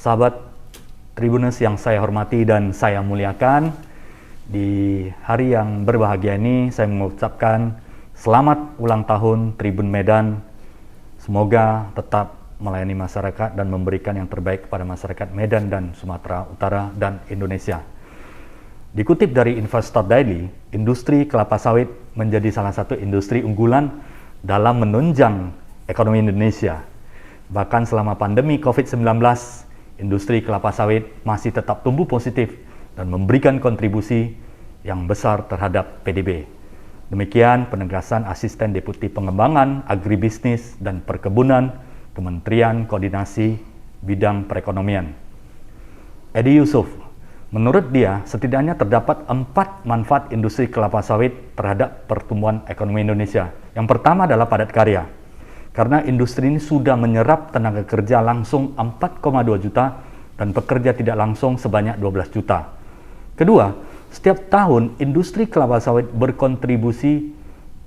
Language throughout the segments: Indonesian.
Sahabat Tribuners yang saya hormati dan saya muliakan, di hari yang berbahagia ini saya mengucapkan selamat ulang tahun Tribun Medan. Semoga tetap melayani masyarakat dan memberikan yang terbaik kepada masyarakat Medan dan Sumatera Utara dan Indonesia. Dikutip dari Investor Daily, industri kelapa sawit menjadi salah satu industri unggulan dalam menunjang ekonomi Indonesia. Bahkan selama pandemi COVID-19, industri kelapa sawit masih tetap tumbuh positif dan memberikan kontribusi yang besar terhadap PDB. Demikian penegasan Asisten Deputi Pengembangan Agribisnis dan Perkebunan Kementerian Koordinasi Bidang Perekonomian, Edi Yusuf. Menurut dia, setidaknya terdapat 4 manfaat industri kelapa sawit terhadap pertumbuhan ekonomi Indonesia. Yang pertama adalah padat karya. Karena industri ini sudah menyerap tenaga kerja langsung 4,2 juta dan pekerja tidak langsung sebanyak 12 juta. Kedua, setiap tahun industri kelapa sawit berkontribusi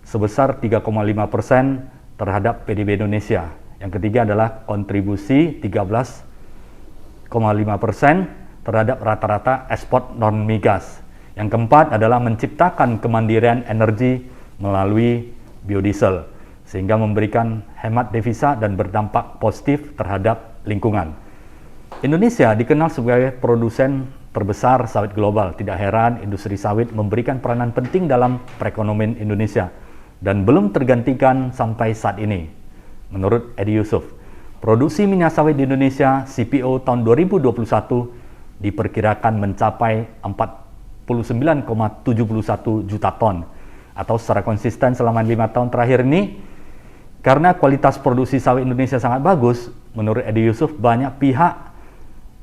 sebesar 3,5% terhadap PDB Indonesia. Yang ketiga adalah kontribusi 13,5% terhadap rata-rata ekspor non-migas. Yang keempat adalah menciptakan kemandirian energi melalui biodiesel, sehingga memberikan hemat devisa dan berdampak positif terhadap lingkungan. Indonesia dikenal sebagai produsen terbesar sawit global. Tidak heran industri sawit memberikan peranan penting dalam perekonomian Indonesia dan belum tergantikan sampai saat ini. Menurut Edi Yusuf, produksi minyak sawit di Indonesia CPO tahun 2021 diperkirakan mencapai 49,71 juta ton, atau secara konsisten selama 5 tahun terakhir ini. Karena kualitas produksi sawit Indonesia sangat bagus, menurut Edi Yusuf, banyak pihak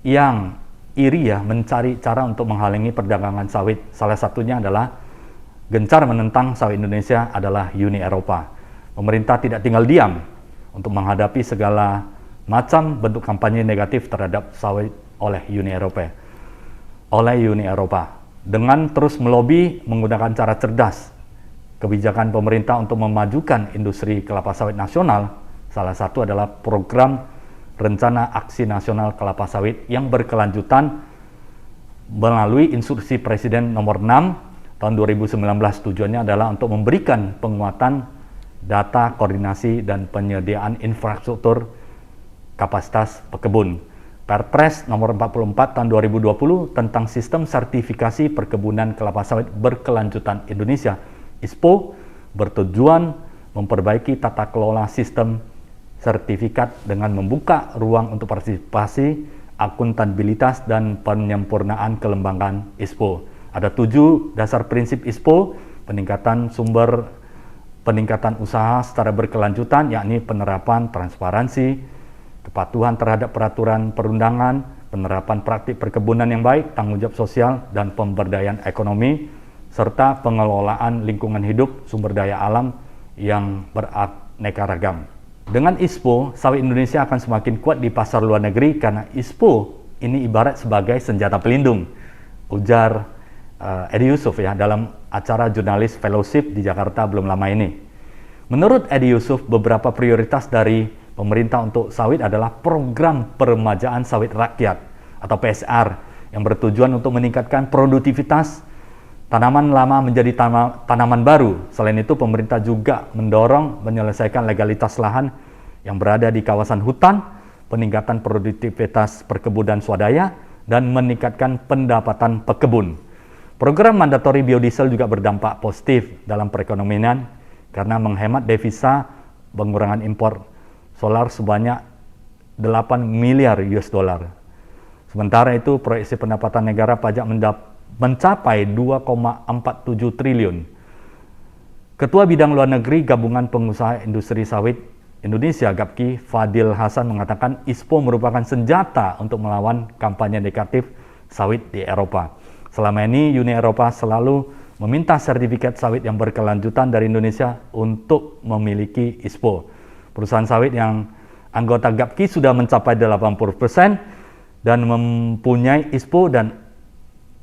yang iri mencari cara untuk menghalangi perdagangan sawit. Salah satunya adalah gencar menentang sawit Indonesia adalah Uni Eropa. Pemerintah tidak tinggal diam untuk menghadapi segala macam bentuk kampanye negatif terhadap sawit oleh Uni Eropa. Dengan terus melobi menggunakan cara cerdas kebijakan pemerintah untuk memajukan industri kelapa sawit nasional, salah satu adalah program Rencana Aksi Nasional Kelapa Sawit yang berkelanjutan melalui Instruksi Presiden Nomor 6 tahun 2019. Tujuannya adalah untuk memberikan penguatan data, koordinasi, dan penyediaan infrastruktur kapasitas pekebun. Perpres Nomor 44 tahun 2020 tentang Sistem Sertifikasi Perkebunan Kelapa Sawit Berkelanjutan Indonesia ISPO bertujuan memperbaiki tata kelola sistem sertifikat dengan membuka ruang untuk partisipasi, akuntabilitas, dan penyempurnaan kelembagaan ISPO. Ada 7 dasar prinsip ISPO: peningkatan usaha secara berkelanjutan, yakni penerapan transparansi, kepatuhan terhadap peraturan perundangan, penerapan praktik perkebunan yang baik, tanggung jawab sosial, dan pemberdayaan ekonomi, serta pengelolaan lingkungan hidup sumber daya alam yang beraneka ragam. Dengan ISPO, sawit Indonesia akan semakin kuat di pasar luar negeri karena ISPO ini ibarat sebagai senjata pelindung, ujar Edi Yusuf dalam acara jurnalis fellowship di Jakarta belum lama ini. Menurut Edi Yusuf, beberapa prioritas dari pemerintah untuk sawit adalah program peremajaan sawit rakyat atau PSR yang bertujuan untuk meningkatkan produktivitas tanaman lama menjadi tanaman baru. Selain itu, pemerintah juga mendorong menyelesaikan legalitas lahan yang berada di kawasan hutan, peningkatan produktivitas perkebunan swadaya, dan meningkatkan pendapatan pekebun. Program mandatori biodiesel juga berdampak positif dalam perekonomian karena menghemat devisa, pengurangan impor solar sebanyak 8 miliar US dollar. Sementara itu, proyeksi pendapatan negara pajak mencapai 2,47 triliun. Ketua Bidang Luar Negeri Gabungan Pengusaha Industri Sawit Indonesia (GAPKI) Fadil Hasan mengatakan ISPO merupakan senjata untuk melawan kampanye negatif sawit di Eropa. Selama ini Uni Eropa selalu meminta sertifikat sawit yang berkelanjutan dari Indonesia untuk memiliki ISPO. Perusahaan sawit yang anggota GAPKI sudah mencapai 80% dan mempunyai ISPO dan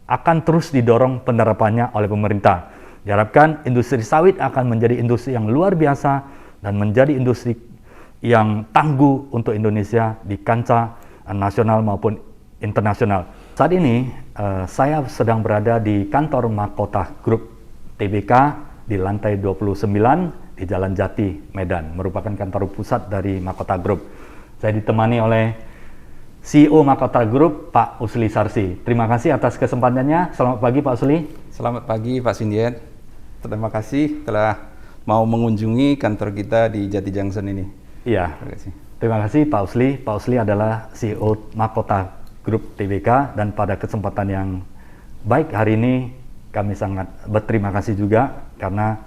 akan terus didorong penerapannya oleh pemerintah. Diharapkan industri sawit akan menjadi industri yang luar biasa dan menjadi industri yang tangguh untuk Indonesia di kancah nasional maupun internasional. Saat ini saya sedang berada di kantor Mahkota Group Tbk di lantai 29 di Jalan Jati, Medan, merupakan kantor pusat dari Mahkota Group. Saya ditemani oleh CEO Mahkota Group, Pak Usli Sarsi. Terima kasih atas kesempatannya. Selamat pagi Pak Usli. Selamat pagi Pak Sindiet. Terima kasih telah mau mengunjungi kantor kita di Jati Junction ini. Iya. Terima kasih Pak Usli. Pak Usli adalah CEO Mahkota Group Tbk, dan pada kesempatan yang baik hari ini kami sangat berterima kasih juga karena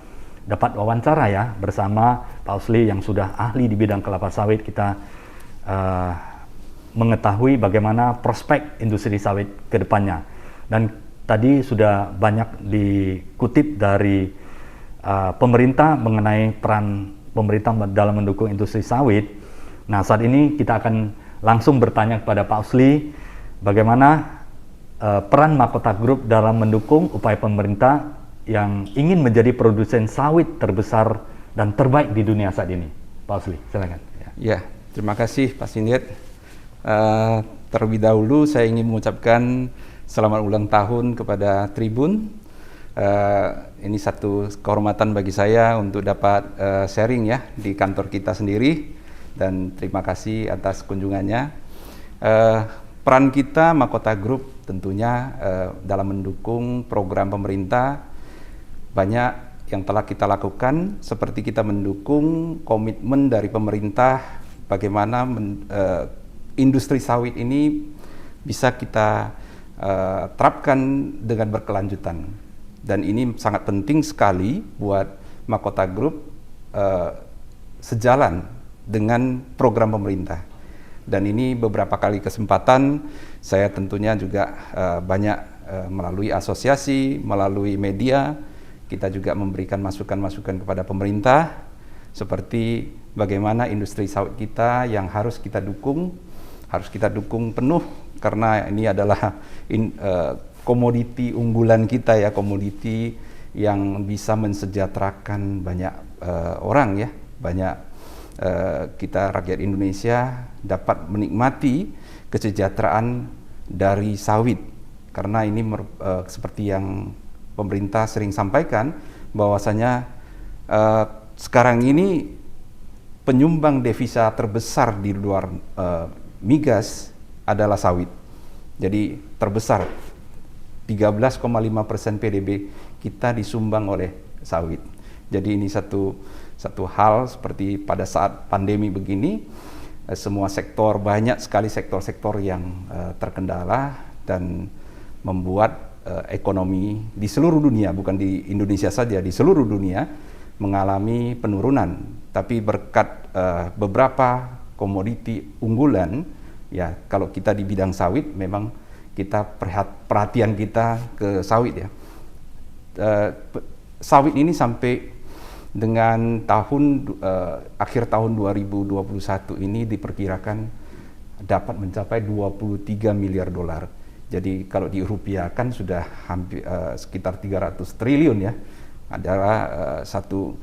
dapat wawancara ya bersama Pak Usli yang sudah ahli di bidang kelapa sawit. Kita mengetahui bagaimana prospek industri sawit ke depannya. Dan tadi sudah banyak dikutip dari pemerintah mengenai peran pemerintah dalam mendukung industri sawit. Nah, saat ini kita akan langsung bertanya kepada Pak Usli bagaimana peran Mahkota Group dalam mendukung upaya pemerintah yang ingin menjadi produsen sawit terbesar dan terbaik di dunia saat ini. Pak Usli, silakan. Ya, terima kasih Pak Sindiet. Terlebih dahulu saya ingin mengucapkan selamat ulang tahun kepada Tribun. Ini satu kehormatan bagi saya untuk dapat sharing ya di kantor kita sendiri, dan terima kasih atas kunjungannya. Peran kita Mahkota Group tentunya dalam mendukung program pemerintah banyak yang telah kita lakukan, seperti kita mendukung komitmen dari pemerintah bagaimana industri sawit ini bisa kita terapkan dengan berkelanjutan. Dan ini sangat penting sekali buat Mahkota Group sejalan dengan program pemerintah. Dan ini beberapa kali kesempatan saya tentunya juga banyak melalui asosiasi, melalui media, kita juga memberikan masukan-masukan kepada pemerintah seperti bagaimana industri sawit kita yang harus kita dukung penuh, karena ini adalah komoditi unggulan kita ya, komoditi yang bisa mensejahterakan banyak orang ya, banyak kita rakyat Indonesia dapat menikmati kesejahteraan dari sawit, karena ini seperti yang pemerintah sering sampaikan bahwasanya sekarang ini penyumbang devisa terbesar di luar migas adalah sawit. Jadi terbesar 13,5% PDB kita disumbang oleh sawit. Jadi ini satu hal seperti pada saat pandemi begini, semua sektor, banyak sekali sektor-sektor yang terkendala dan membuat ekonomi di seluruh dunia, bukan di Indonesia saja, di seluruh dunia mengalami penurunan. Tapi berkat beberapa komoditi unggulan, ya kalau kita di bidang sawit memang kita perhatian kita ke sawit ya. Sawit ini sampai dengan akhir tahun 2021 ini diperkirakan dapat mencapai 23 miliar dolar. Jadi kalau dirupiahkan sudah hampir sekitar 300 triliun ya. Adalah satu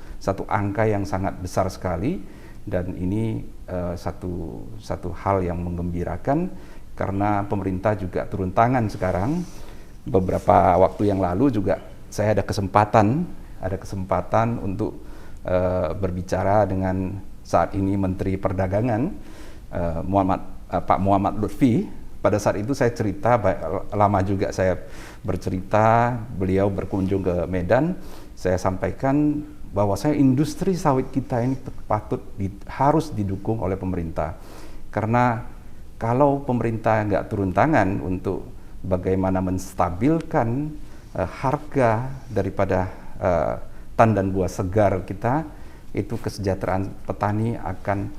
angka yang sangat besar sekali, dan ini satu hal yang menggembirakan karena pemerintah juga turun tangan sekarang. Beberapa waktu yang lalu juga saya ada kesempatan untuk berbicara dengan saat ini Menteri Perdagangan Pak Muhammad Lutfi. Pada saat itu saya cerita, lama juga saya bercerita, beliau berkunjung ke Medan, saya sampaikan bahwa industri sawit kita ini harus didukung oleh pemerintah. Karena kalau pemerintah nggak turun tangan untuk bagaimana menstabilkan harga daripada tandan buah segar kita, itu kesejahteraan petani akan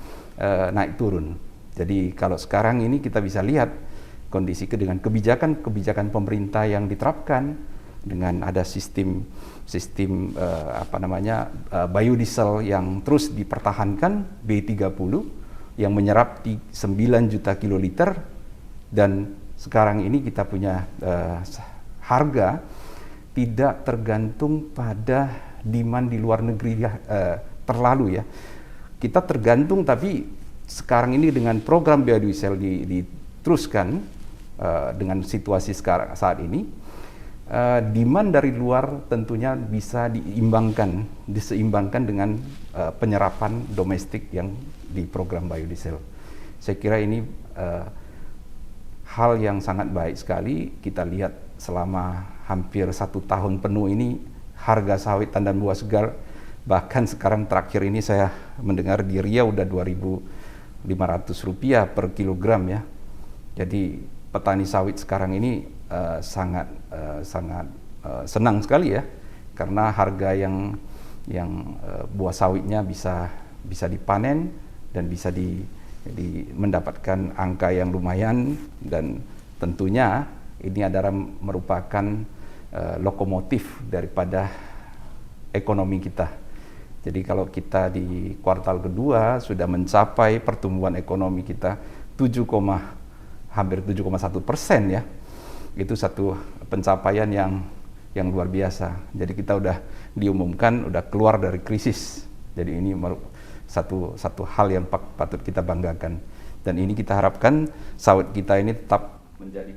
naik turun. Jadi kalau sekarang ini kita bisa lihat kondisi dengan kebijakan pemerintah yang diterapkan, dengan ada sistem biodiesel yang terus dipertahankan, B30 yang menyerap 9 juta kiloliter, dan sekarang ini kita punya harga tidak tergantung pada demand di luar negeri terlalu ya. Kita tergantung, tapi sekarang ini dengan program biodiesel diteruskan dengan situasi sekarang saat ini, demand dari luar tentunya bisa diseimbangkan dengan penyerapan domestik yang di program biodiesel. Saya kira ini hal yang sangat baik sekali. Kita lihat selama hampir 1 tahun penuh ini harga sawit tandan buah segar, bahkan sekarang terakhir ini saya mendengar di Riau udah Rp2.500 per kilogram ya. Jadi petani sawit sekarang ini sangat senang sekali ya, karena harga yang buah sawitnya bisa dipanen dan bisa mendapatkan angka yang lumayan, dan tentunya ini adalah merupakan lokomotif daripada ekonomi kita. Jadi kalau kita di kuartal kedua sudah mencapai pertumbuhan ekonomi kita hampir 7,1% ya, itu satu pencapaian yang luar biasa. Jadi kita udah diumumkan udah keluar dari krisis. Jadi ini satu hal yang patut kita banggakan. Dan ini kita harapkan sawit kita ini tetap menjadi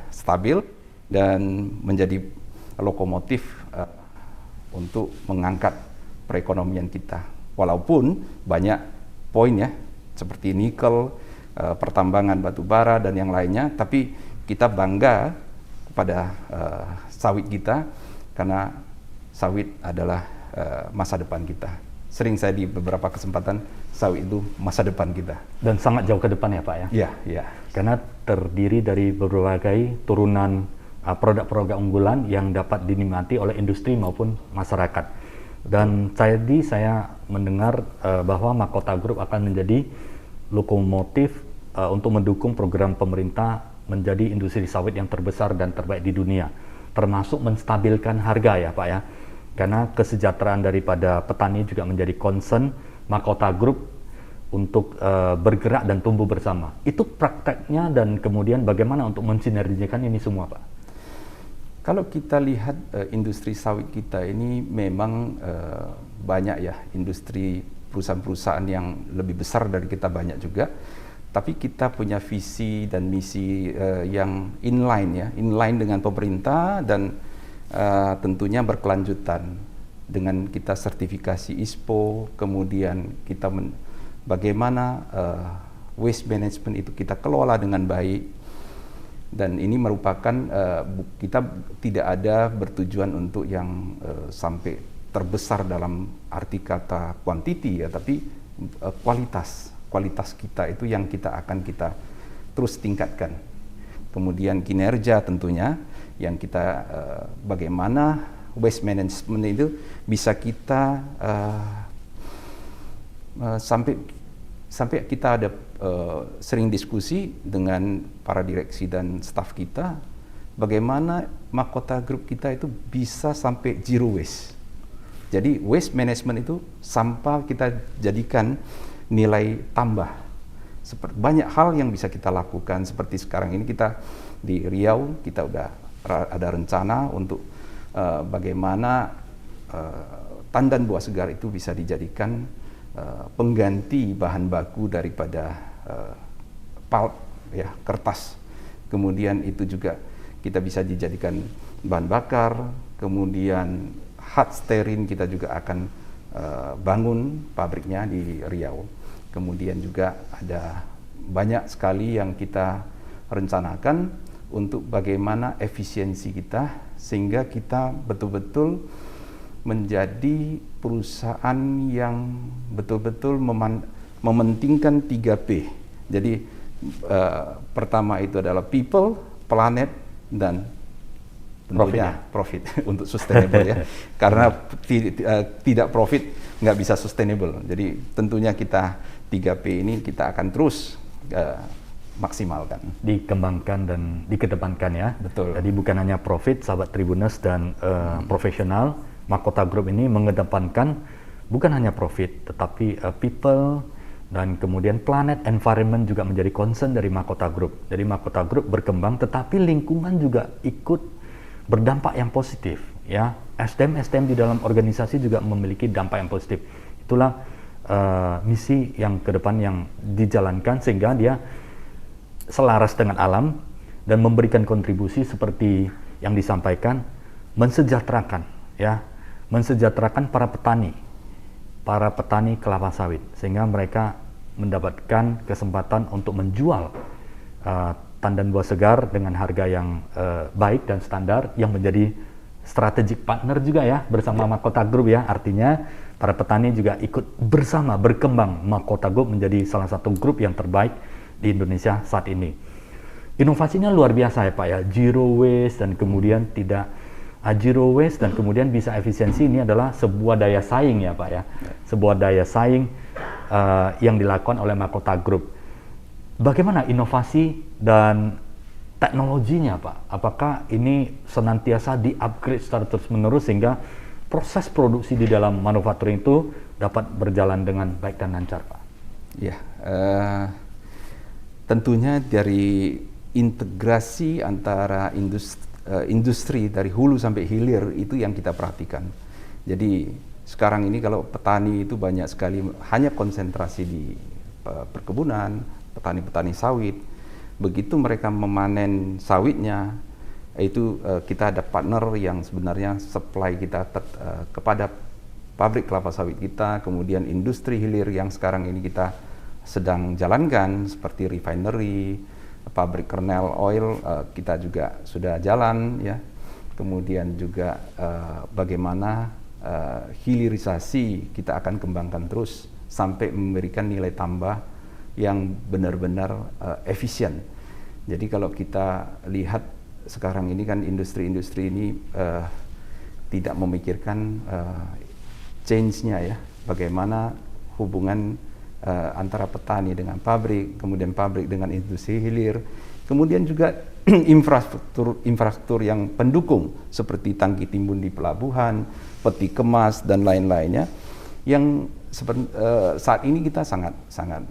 stabil dan menjadi lokomotif untuk mengangkat perekonomian kita. Walaupun banyak poin ya, seperti nikel, pertambangan batu bara dan yang lainnya, tapi kita bangga kepada sawit kita karena sawit adalah masa depan kita. Sering saya di beberapa kesempatan, sawit itu masa depan kita. Dan sangat jauh ke depan ya Pak ya? Iya, iya. Karena terdiri dari berbagai turunan produk-produk unggulan yang dapat dinikmati oleh industri maupun masyarakat. Dan saya mendengar bahwa Mahkota Group akan menjadi lokomotif untuk mendukung program pemerintah menjadi industri sawit yang terbesar dan terbaik di dunia, termasuk menstabilkan harga ya Pak ya, karena kesejahteraan daripada petani juga menjadi concern Mahkota Group untuk bergerak dan tumbuh bersama. Itu prakteknya dan kemudian bagaimana untuk mensinergikan ini semua Pak? Kalau kita lihat industri sawit kita ini memang banyak ya, industri perusahaan-perusahaan yang lebih besar dari kita banyak juga. Tapi kita punya visi dan misi yang inline dengan pemerintah, dan tentunya berkelanjutan dengan kita sertifikasi ISPO, kemudian kita bagaimana waste management itu kita kelola dengan baik. Dan ini merupakan kita tidak ada bertujuan untuk yang sampai terbesar dalam arti kata quantity ya, tapi kualitas kita itu yang kita terus tingkatkan. Kemudian kinerja tentunya yang kita bagaimana waste management itu bisa kita sampai kita ada sering diskusi dengan para direksi dan staf kita, bagaimana Mahkota Group kita itu bisa sampai zero waste. Jadi waste management itu sampah kita jadikan nilai tambah. Banyak hal yang bisa kita lakukan, seperti sekarang ini kita di Riau, kita udah ada rencana untuk bagaimana tandan buah segar itu bisa dijadikan pengganti bahan baku daripada pulp ya, kertas. Kemudian itu juga kita bisa dijadikan bahan bakar. Kemudian hard sterin kita juga akan bangun pabriknya di Riau. Kemudian juga ada banyak sekali yang kita rencanakan untuk bagaimana efisiensi kita, sehingga kita betul-betul menjadi perusahaan yang betul-betul mementingkan 3P. Jadi pertama itu adalah people, planet, dan tentunya profit untuk sustainable ya. Karena tidak profit nggak bisa sustainable. Jadi tentunya kita 3P ini kita akan terus maksimalkan, dikembangkan dan dikedepankan ya. Betul. Jadi bukan hanya profit, sahabat Tribuners dan profesional, Mahkota Group ini mengedepankan bukan hanya profit, tetapi people dan kemudian planet, environment juga menjadi concern dari Mahkota Group. Jadi Mahkota Group berkembang, tetapi lingkungan juga ikut berdampak yang positif ya. SDM di dalam organisasi juga memiliki dampak yang positif. Itulah misi yang ke depan yang dijalankan, sehingga dia selaras dengan alam dan memberikan kontribusi seperti yang disampaikan, mensejahterakan para petani kelapa sawit, sehingga mereka mendapatkan kesempatan untuk menjual tandan buah segar dengan harga yang baik dan standar, yang menjadi strategic partner juga ya bersama Mahkota Group ya. Artinya para petani juga ikut bersama berkembang. Mahkota Group menjadi salah satu grup yang terbaik di Indonesia saat ini. Inovasinya luar biasa ya Pak ya, zero waste dan kemudian bisa efisiensi. Ini adalah sebuah daya saing ya Pak ya, sebuah daya saing yang dilakukan oleh Mahkota Group. Bagaimana inovasi dan teknologinya Pak? Apakah ini senantiasa di-upgrade secara terus-menerus sehingga proses produksi di dalam manufacturing itu dapat berjalan dengan baik dan lancar Pak? Ya, tentunya dari integrasi antara industri dari hulu sampai hilir itu yang kita perhatikan. Jadi sekarang ini kalau petani itu banyak sekali hanya konsentrasi di perkebunan, petani-petani sawit. Begitu mereka memanen sawitnya, itu kita ada partner yang sebenarnya supply kita kepada pabrik kelapa sawit kita, kemudian industri hilir yang sekarang ini kita sedang jalankan seperti refinery, pabrik kernel oil kita juga sudah jalan ya. Kemudian juga bagaimana hilirisasi kita akan kembangkan terus sampai memberikan nilai tambah yang benar-benar efisien. Jadi kalau kita lihat sekarang ini kan industri-industri ini tidak memikirkan change-nya ya, bagaimana hubungan antara petani dengan pabrik, kemudian pabrik dengan industri hilir, kemudian juga infrastruktur yang pendukung seperti tangki timbun di pelabuhan, peti kemas dan lain-lainnya, yang saat ini kita sangat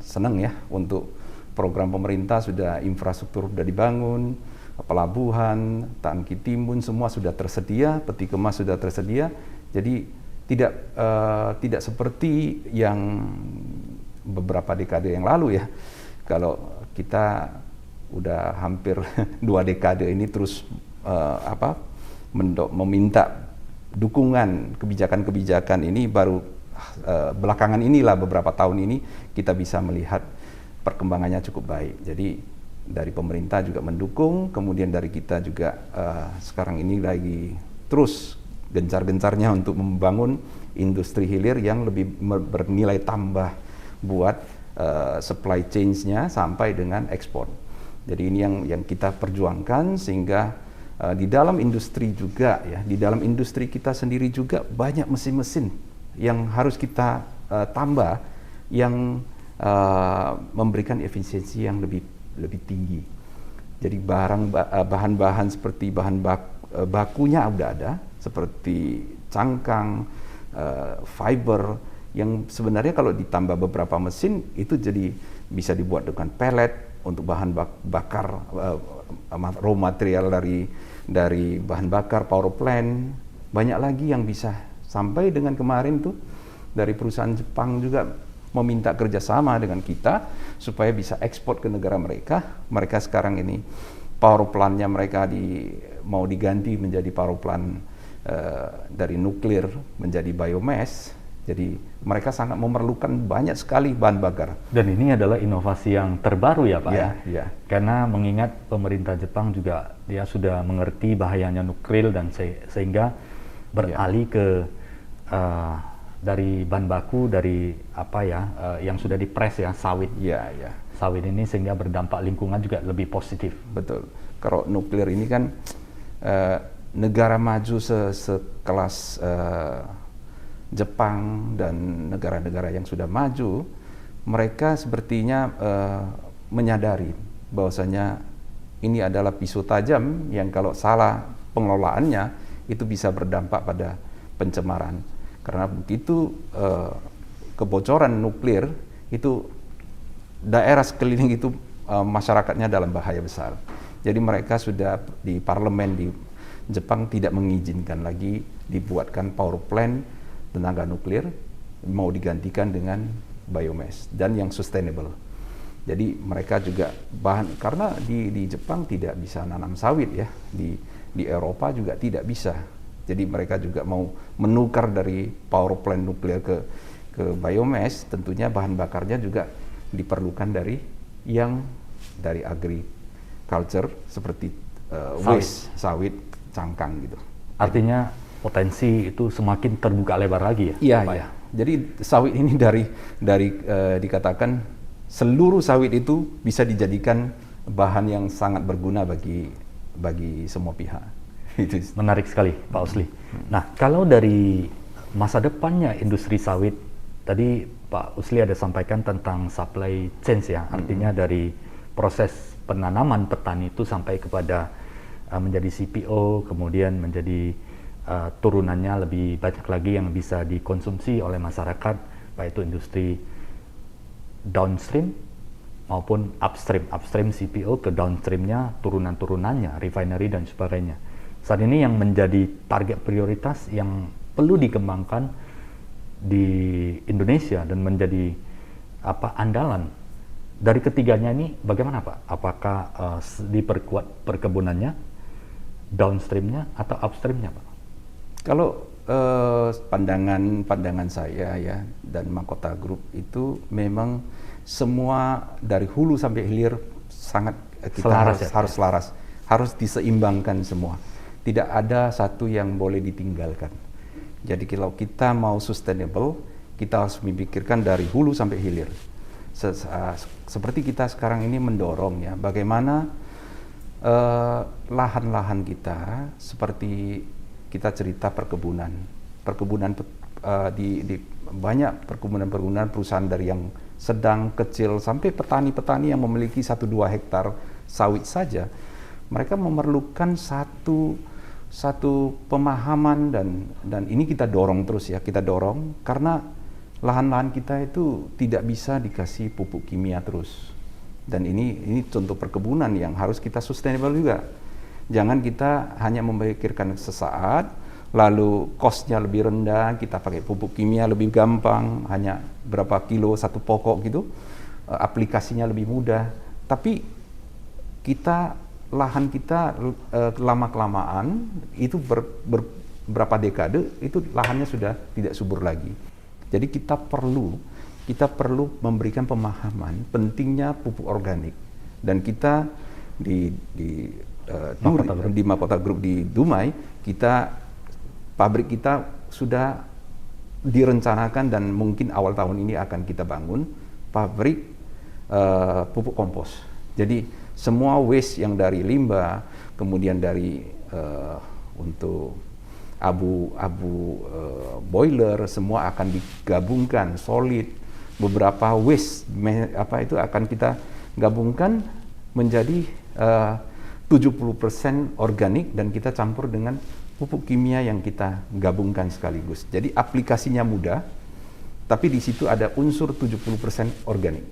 senang ya untuk program pemerintah. Sudah infrastruktur sudah dibangun, pelabuhan, tangki timbun semua sudah tersedia, peti kemas sudah tersedia. Jadi tidak seperti yang beberapa dekade yang lalu ya. Kalau kita udah hampir 2 dekade ini terus meminta dukungan kebijakan-kebijakan ini, baru belakangan inilah beberapa tahun ini kita bisa melihat perkembangannya cukup baik. Jadi dari pemerintah juga mendukung, kemudian dari kita juga sekarang ini lagi terus gencar-gencarnya untuk membangun industri hilir yang lebih bernilai tambah buat supply chain-nya sampai dengan ekspor. Jadi ini yang kita perjuangkan, sehingga di dalam industri juga ya, di dalam industri kita sendiri juga banyak mesin-mesin yang harus kita tambah, yang memberikan efisiensi yang lebih tinggi. Jadi bahan-bahan seperti bahan bakunya udah ada, seperti cangkang, fiber, yang sebenarnya kalau ditambah beberapa mesin itu jadi bisa dibuat dengan pellet untuk bahan bakar, raw material dari bahan bakar power plant. Banyak lagi yang bisa, sampai dengan kemarin tuh dari perusahaan Jepang juga meminta kerjasama dengan kita supaya bisa ekspor ke negara mereka. Mereka sekarang ini power plant-nya mereka mau diganti menjadi power plant dari nuklir menjadi biomass. Jadi mereka sangat memerlukan banyak sekali bahan bakar. Dan ini adalah inovasi yang terbaru ya Pak ya? Ya. Karena mengingat pemerintah Jepang juga dia sudah mengerti bahayanya nuklir dan sehingga beralih ke dari bahan baku dari yang sudah dipres ya, sawit. Ya. Sawit ini sehingga berdampak lingkungan juga lebih positif. Betul. Kalau nuklir ini kan negara maju sekelas Jepang dan negara-negara yang sudah maju, mereka sepertinya menyadari bahwasanya ini adalah pisau tajam yang kalau salah pengelolaannya itu bisa berdampak pada pencemaran. Karena begitu kebocoran nuklir itu daerah sekeliling itu masyarakatnya dalam bahaya besar. Jadi mereka sudah di parlemen di Jepang tidak mengizinkan lagi dibuatkan power plant tenaga nuklir, mau digantikan dengan biomass dan yang sustainable. Jadi mereka juga bahan, karena di Jepang tidak bisa nanam sawit ya, di Eropa juga tidak bisa. Jadi mereka juga mau menukar dari power plant nuklir ke biomass, tentunya bahan bakarnya juga diperlukan dari agriculture seperti waste, sawit, cangkang gitu. Artinya potensi itu semakin terbuka lebar lagi ya? Iya, Pak, iya. Jadi sawit ini dikatakan seluruh sawit itu bisa dijadikan bahan yang sangat berguna bagi semua pihak. Menarik sekali, Pak Usli. Nah, kalau dari masa depannya industri sawit, tadi Pak Usli ada sampaikan tentang supply chain ya, artinya dari proses penanaman petani itu sampai kepada menjadi CPO, kemudian menjadi turunannya lebih banyak lagi yang bisa dikonsumsi oleh masyarakat, baik itu industri downstream maupun upstream. Upstream CPO ke downstreamnya turunan-turunannya, refinery dan sebagainya. Saat ini yang menjadi target prioritas yang perlu dikembangkan di Indonesia dan menjadi andalan dari ketiganya ini bagaimana Pak? Apakah diperkuat perkebunannya, downstreamnya atau upstreamnya Pak? Kalau pandangan saya ya dan Mahkota Group itu memang semua dari hulu sampai hilir sangat kita harus selaras, harus diseimbangkan semua. Tidak ada satu yang boleh ditinggalkan. Jadi kalau kita mau sustainable, kita harus memikirkan dari hulu sampai hilir. Seperti kita sekarang ini mendorong ya, bagaimana lahan-lahan kita seperti kita cerita perkebunan di banyak perkebunan perusahaan dari yang sedang, kecil, sampai petani-petani yang memiliki 1-2 hektar sawit saja, mereka memerlukan satu pemahaman dan ini kita dorong terus ya, kita dorong karena lahan-lahan kita itu tidak bisa dikasih pupuk kimia terus. Dan ini contoh perkebunan yang harus kita sustainable juga. Jangan kita hanya memikirkan sesaat, lalu cost-nya lebih rendah, kita pakai pupuk kimia lebih gampang, hanya berapa kilo satu pokok gitu, aplikasinya lebih mudah. Tapi lahan kita lama-kelamaan, itu berapa dekade, itu lahannya sudah tidak subur lagi. Jadi kita perlu memberikan pemahaman pentingnya pupuk organik. Dan kita di Mahkota Group di Dumai, pabrik kita sudah direncanakan dan mungkin awal tahun ini akan kita bangun pabrik pupuk kompos. Jadi semua waste yang dari limbah, kemudian dari untuk abu boiler, semua akan digabungkan solid. Beberapa waste itu akan kita gabungkan menjadi 70% organik dan kita campur dengan pupuk kimia yang kita gabungkan sekaligus. Jadi aplikasinya mudah, tapi di situ ada unsur 70% organik.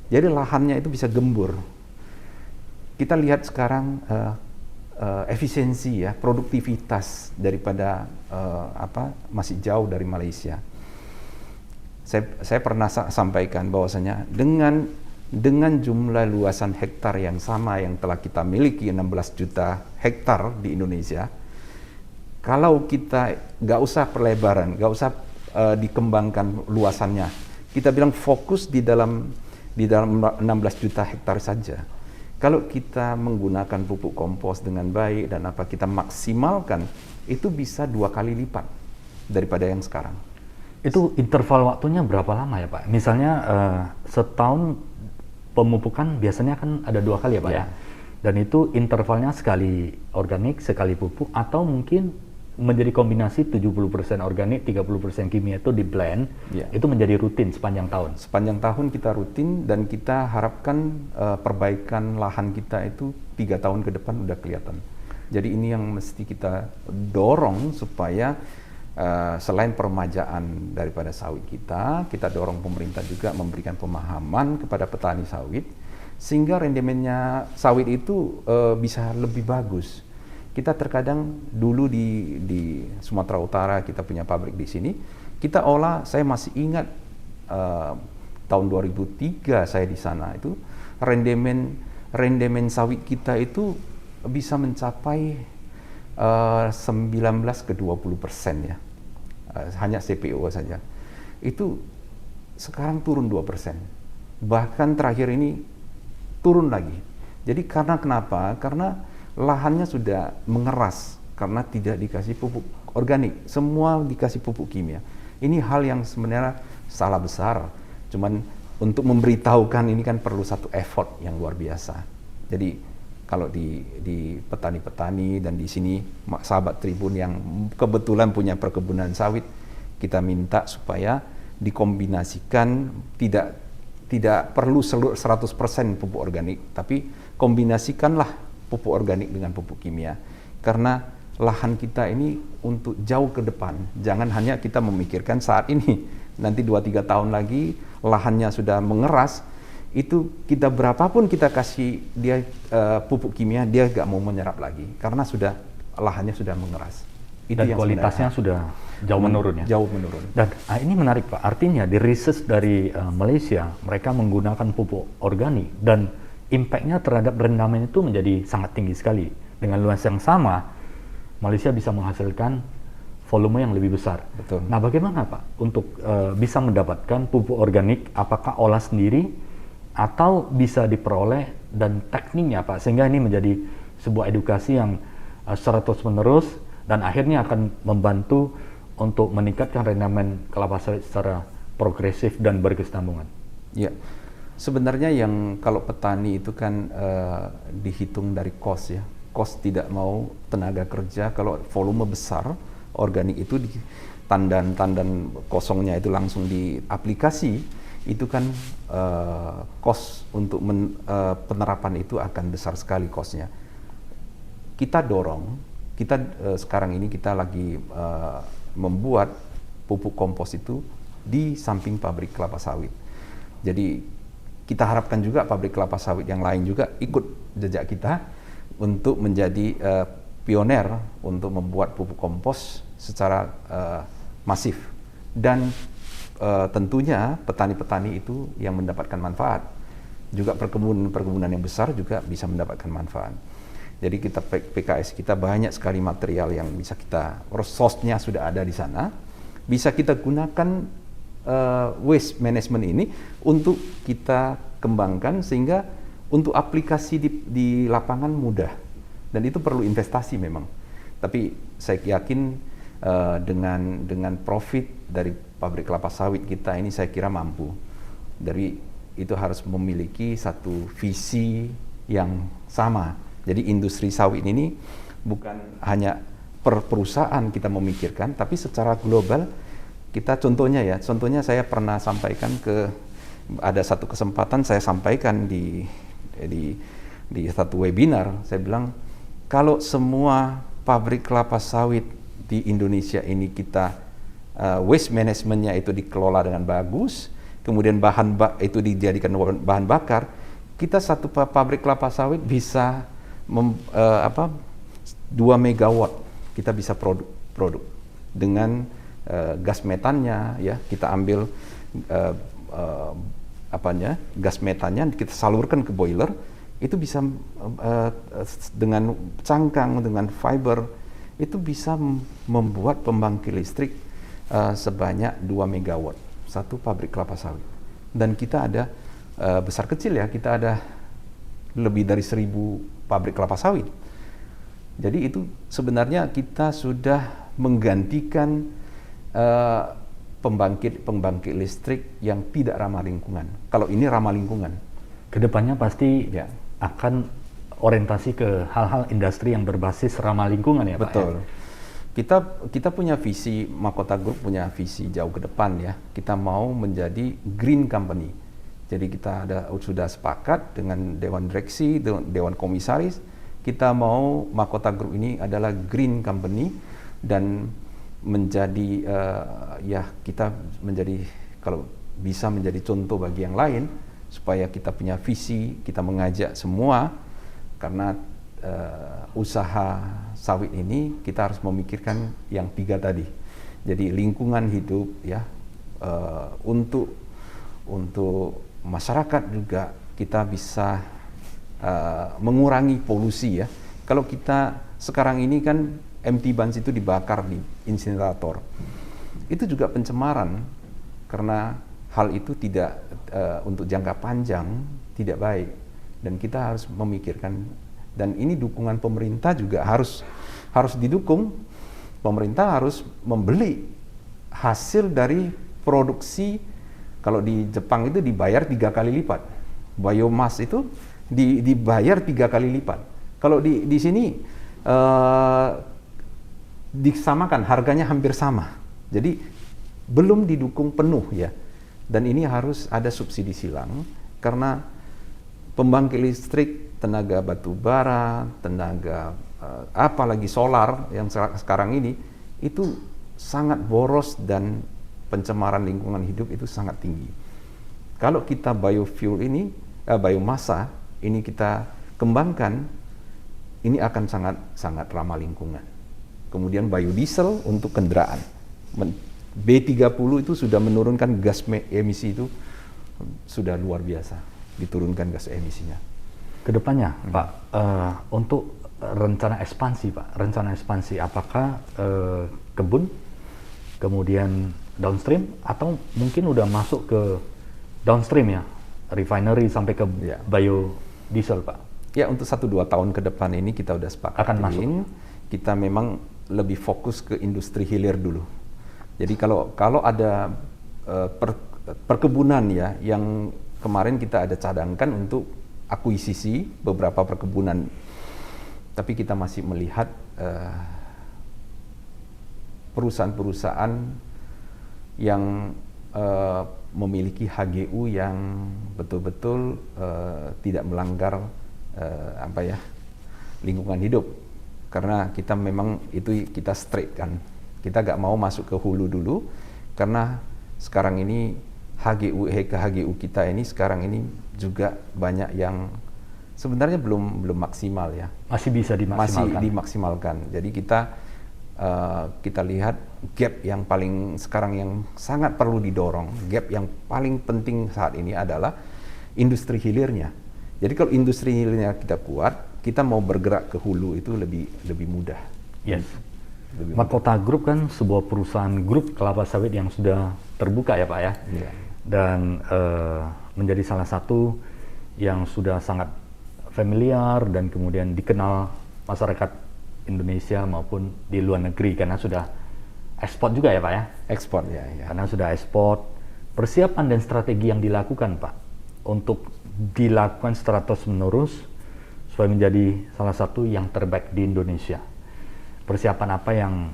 Jadi lahannya itu bisa gembur. Kita lihat sekarang efisiensi ya, produktivitas daripada masih jauh dari Malaysia. Saya pernah sampaikan bahwasanya dengan jumlah luasan hektar yang sama yang telah kita miliki 16 juta hektar di Indonesia, kalau kita nggak usah perlebaran, nggak usah dikembangkan luasannya, kita bilang fokus di dalam 16 juta hektar saja. Kalau kita menggunakan pupuk kompos dengan baik dan kita maksimalkan, itu bisa 2 kali lipat daripada yang sekarang. Itu interval waktunya berapa lama ya Pak? Misalnya setahun pemupukan biasanya kan ada 2 kali ya Pak ya? Dan itu intervalnya sekali organik, sekali pupuk, atau mungkin menjadi kombinasi 70% organik, 30% kimia itu di blend, itu menjadi rutin sepanjang tahun? Sepanjang tahun kita rutin dan kita harapkan perbaikan lahan kita itu 3 tahun ke depan udah kelihatan. Jadi ini yang mesti kita dorong supaya selain permajaan daripada sawit kita dorong pemerintah juga memberikan pemahaman kepada petani sawit sehingga rendemennya sawit itu bisa lebih bagus. Kita terkadang dulu di Sumatera Utara kita punya pabrik di sini, kita olah, saya masih ingat tahun 2003 saya di sana itu rendemen sawit kita itu bisa mencapai 19 ke 20% ya, hanya CPO saja. Itu sekarang turun 2%. Bahkan terakhir ini turun lagi. Jadi karena kenapa? Karena lahannya sudah mengeras karena tidak dikasih pupuk organik, semua dikasih pupuk kimia. Ini hal yang sebenarnya salah besar. Cuman untuk memberitahukan ini kan perlu satu effort yang luar biasa. Jadi kalau di petani-petani dan di sini sahabat Tribun yang kebetulan punya perkebunan sawit, kita minta supaya dikombinasikan, tidak perlu 100% pupuk organik, tapi kombinasikanlah pupuk organik dengan pupuk kimia. Karena lahan kita ini untuk jauh ke depan, jangan hanya kita memikirkan saat ini, nanti 2-3 tahun lagi lahannya sudah mengeras, itu kita berapapun kita kasih dia pupuk kimia, dia gak mau menyerap lagi, karena lahannya sudah mengeras. Itu Dan yang kualitasnya sudah jauh menurun ya? Jauh menurun. Dan ini menarik Pak, artinya di research dari Malaysia, mereka menggunakan pupuk organik dan impact-nya terhadap rendaman itu menjadi sangat tinggi sekali. Dengan luas yang sama, Malaysia bisa menghasilkan volume yang lebih besar. Betul. Nah bagaimana Pak untuk bisa mendapatkan pupuk organik, apakah olah sendiri atau bisa diperoleh, dan tekniknya Pak, sehingga ini menjadi sebuah edukasi yang secara terus-menerus dan akhirnya akan membantu untuk meningkatkan rendaman kelapa sawit secara progresif dan berkesinambungan. Ya, sebenarnya yang kalau petani itu kan dihitung dari cost ya. Cost tidak mau tenaga kerja, kalau volume besar organik itu di tandan kosongnya itu langsung di aplikasi, itu kan cost untuk penerapan itu akan besar sekali costnya. Kita dorong, sekarang ini kita lagi membuat pupuk kompos itu di samping pabrik kelapa sawit. Jadi kita harapkan juga pabrik kelapa sawit yang lain juga ikut jejak kita untuk menjadi pioner untuk membuat pupuk kompos secara masif. Dan tentunya petani-petani itu yang mendapatkan manfaat. Juga perkebunan yang besar juga bisa mendapatkan manfaat. Jadi kita PKS kita banyak sekali material yang bisa kita, resource-nya sudah ada di sana, bisa kita gunakan waste management ini untuk kita kembangkan sehingga untuk aplikasi di lapangan mudah. Dan itu perlu investasi memang. Tapi saya yakin dengan profit dari pabrik kelapa sawit kita ini saya kira mampu. Dari itu harus memiliki satu visi yang sama. Jadi industri sawit ini bukan hanya per perusahaan kita memikirkan, tapi secara global kita contohnya saya pernah sampaikan ada satu kesempatan saya sampaikan di satu webinar, saya bilang kalau semua pabrik kelapa sawit di Indonesia ini kita waste manajemennya itu dikelola dengan bagus, kemudian itu dijadikan bahan bakar, kita satu pabrik kelapa sawit bisa 2 megawatt kita bisa produk dengan gas metannya ya, kita ambil gas metannya kita salurkan ke boiler, itu bisa dengan cangkang, dengan fiber itu bisa membuat pembangkit listrik sebanyak 2 megawatt satu pabrik kelapa sawit. Dan kita ada besar kecil ya, kita ada lebih dari 1.000 pabrik kelapa sawit. Jadi itu sebenarnya kita sudah menggantikan pembangkit listrik yang tidak ramah lingkungan. Kalau ini ramah lingkungan. Kedepannya pasti ya akan orientasi ke hal-hal industri yang berbasis ramah lingkungan ya Pak. Betul. Kita punya visi, Mahkota Group punya visi jauh ke depan ya. Kita mau menjadi green company. Jadi kita sudah sepakat dengan Dewan Direksi, Dewan Komisaris, kita mau Mahkota Group ini adalah green company dan menjadi kita menjadi kalau bisa menjadi contoh bagi yang lain supaya kita punya visi, kita mengajak semua karena usaha sawit ini kita harus memikirkan yang 3 tadi. Jadi lingkungan hidup ya, untuk untuk masyarakat juga kita bisa mengurangi polusi ya. Kalau kita sekarang ini kan empty buns itu dibakar di insinerator, itu juga pencemaran karena hal itu tidak untuk jangka panjang tidak baik, dan kita harus memikirkan, dan ini dukungan pemerintah juga harus didukung. Pemerintah harus membeli hasil dari produksi. Kalau di Jepang itu dibayar 3 kali lipat, biomass itu dibayar 3 kali lipat. Kalau di sini disamakan, harganya hampir sama. Jadi belum didukung penuh ya. Dan ini harus ada subsidi silang karena pembangkit listrik, tenaga batu bara, tenaga apalagi solar yang sekarang ini itu sangat boros dan pencemaran lingkungan hidup itu sangat tinggi. Kalau kita biofuel ini, biomasa ini kita kembangkan, ini akan sangat ramah lingkungan. Kemudian biodiesel untuk kendaraan. B30 itu sudah menurunkan gas emisi itu sudah luar biasa, diturunkan gas emisinya. Kedepannya, Pak, untuk rencana ekspansi, Pak, apakah kebun, kemudian downstream, atau mungkin udah masuk ke downstream ya, refinery sampai ke biodiesel, Pak? Ya, untuk 1-2 tahun ke depan ini kita udah sepakatin. Akan masuk. Kita memang lebih fokus ke industri hilir dulu. Jadi kalau ada perkebunan ya, yang kemarin kita ada cadangkan untuk akuisisi beberapa perkebunan, tapi kita masih melihat perusahaan-perusahaan yang memiliki HGU yang betul-betul tidak melanggar lingkungan hidup, karena kita memang itu kita straight kan. Kita nggak mau masuk ke hulu dulu, karena sekarang ini HGU kita ini sekarang ini juga banyak yang sebenarnya belum maksimal ya. Masih bisa dimaksimalkan. Masih dimaksimalkan. Jadi kita lihat gap yang paling sekarang yang sangat perlu didorong, gap yang paling penting saat ini adalah industri hilirnya. Jadi kalau industri hilirnya kita kuat, kita mau bergerak ke hulu itu lebih mudah. Yes. Makota Group kan sebuah perusahaan grup kelapa sawit yang sudah terbuka ya Pak ya, dan menjadi salah satu yang sudah sangat familiar dan kemudian dikenal masyarakat Indonesia maupun di luar negeri karena sudah ekspor juga ya Pak ya? Ekspor ya. Karena sudah ekspor. Persiapan dan strategi yang dilakukan Pak untuk dilakukan secara terus menerus supaya menjadi salah satu yang terbaik di Indonesia. Persiapan apa yang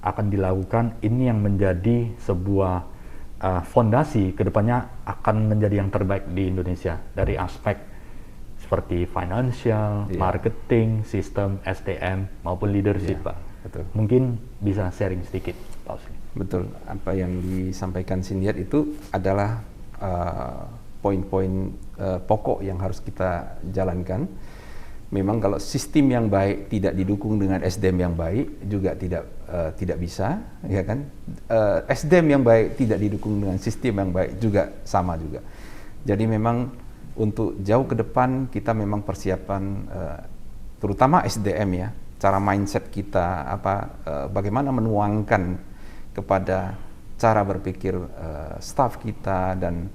akan dilakukan ini yang menjadi sebuah fondasi kedepannya akan menjadi yang terbaik di Indonesia dari aspek seperti financial, marketing, sistem, SDM maupun leadership Pak. Betul. Mungkin bisa sharing sedikit Pak Usli. Betul, apa yang disampaikan Sindiat itu adalah poin-poin pokok yang harus kita jalankan. Memang kalau sistem yang baik tidak didukung dengan SDM yang baik juga tidak bisa, ya kan? SDM yang baik tidak didukung dengan sistem yang baik juga sama juga. Jadi memang untuk jauh ke depan kita memang persiapan terutama SDM ya, cara mindset kita bagaimana menuangkan kepada cara berpikir staff kita, dan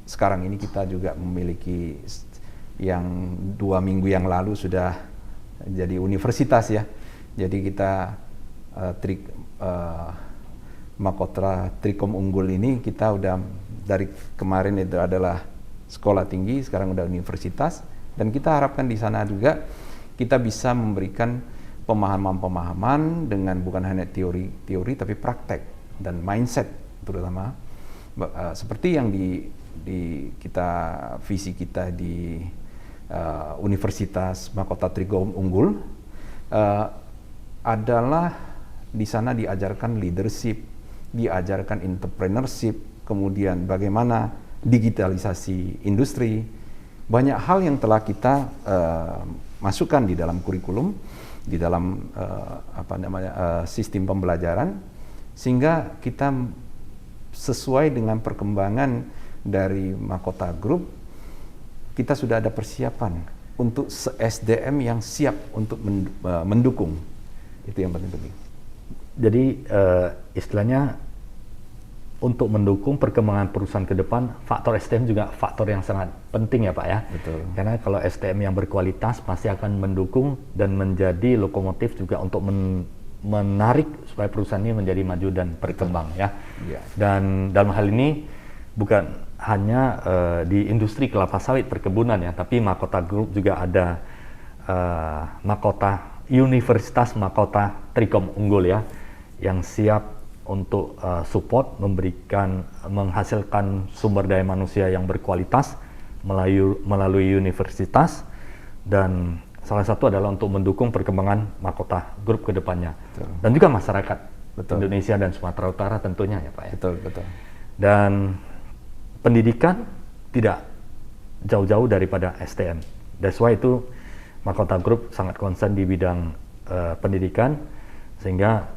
sekarang ini kita juga memiliki yang 2 minggu yang lalu sudah jadi universitas ya. Jadi kita Makota Trikom Unggul ini kita udah dari kemarin itu adalah sekolah tinggi, sekarang udah universitas, dan kita harapkan di sana juga kita bisa memberikan pemahaman-pemahaman dengan bukan hanya teori tapi praktek dan mindset terutama seperti yang di kita visi kita di Universitas Makota Trikom Unggul adalah di sana diajarkan leadership, diajarkan entrepreneurship, kemudian bagaimana digitalisasi industri. Banyak hal yang telah kita masukkan di dalam kurikulum, di dalam sistem pembelajaran, sehingga kita sesuai dengan perkembangan dari Mahkota Group, kita sudah ada persiapan untuk SDM yang siap untuk mendukung. Itu yang paling penting. Jadi istilahnya untuk mendukung perkembangan perusahaan ke depan, faktor SDM juga faktor yang sangat penting ya Pak ya. Betul. Karena kalau SDM yang berkualitas pasti akan mendukung dan menjadi lokomotif juga untuk menarik supaya perusahaan ini menjadi maju dan berkembang ya. Ya. Dan dalam hal ini bukan hanya di industri kelapa sawit perkebunan ya, tapi Mahkota Group juga ada Mahkota Universitas Mahkota Trikom Unggul ya, yang siap untuk support, menghasilkan sumber daya manusia yang berkualitas melalui universitas, dan salah satu adalah untuk mendukung perkembangan Mahkota Group ke depannya. Betul. Dan juga masyarakat Betul. Indonesia dan Sumatera Utara tentunya ya Pak ya. Betul, betul. Dan pendidikan tidak jauh-jauh daripada SDM. That's why itu Mahkota Group sangat concern di bidang pendidikan, sehingga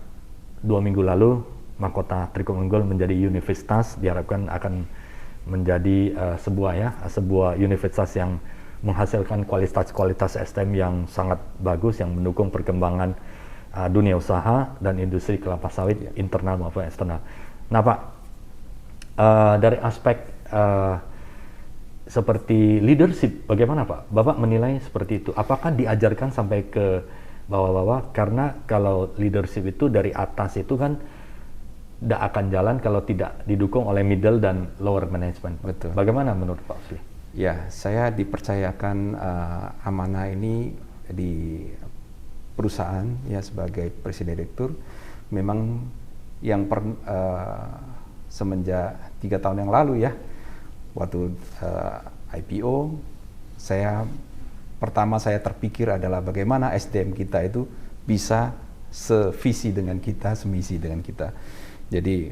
2 minggu lalu Mahkota Trikom Unggul menjadi universitas, diharapkan akan menjadi sebuah universitas yang menghasilkan kualitas SDM yang sangat bagus, yang mendukung perkembangan dunia usaha dan industri kelapa sawit internal maupun eksternal. Nah Pak, dari aspek seperti leadership, bagaimana Pak? Bapak menilai seperti itu. Apakah diajarkan sampai ke bawah-bawah? Karena kalau leadership itu dari atas itu kan tidak akan jalan kalau tidak didukung oleh middle dan lower management. Betul. Bagaimana menurut Pak Usli? Ya, saya dipercayakan amanah ini di perusahaan ya sebagai presiden direktur. Memang yang semenjak 3 tahun yang lalu ya, waktu IPO, pertama saya terpikir adalah bagaimana SDM kita itu bisa sevisi dengan kita, semisi dengan kita. Jadi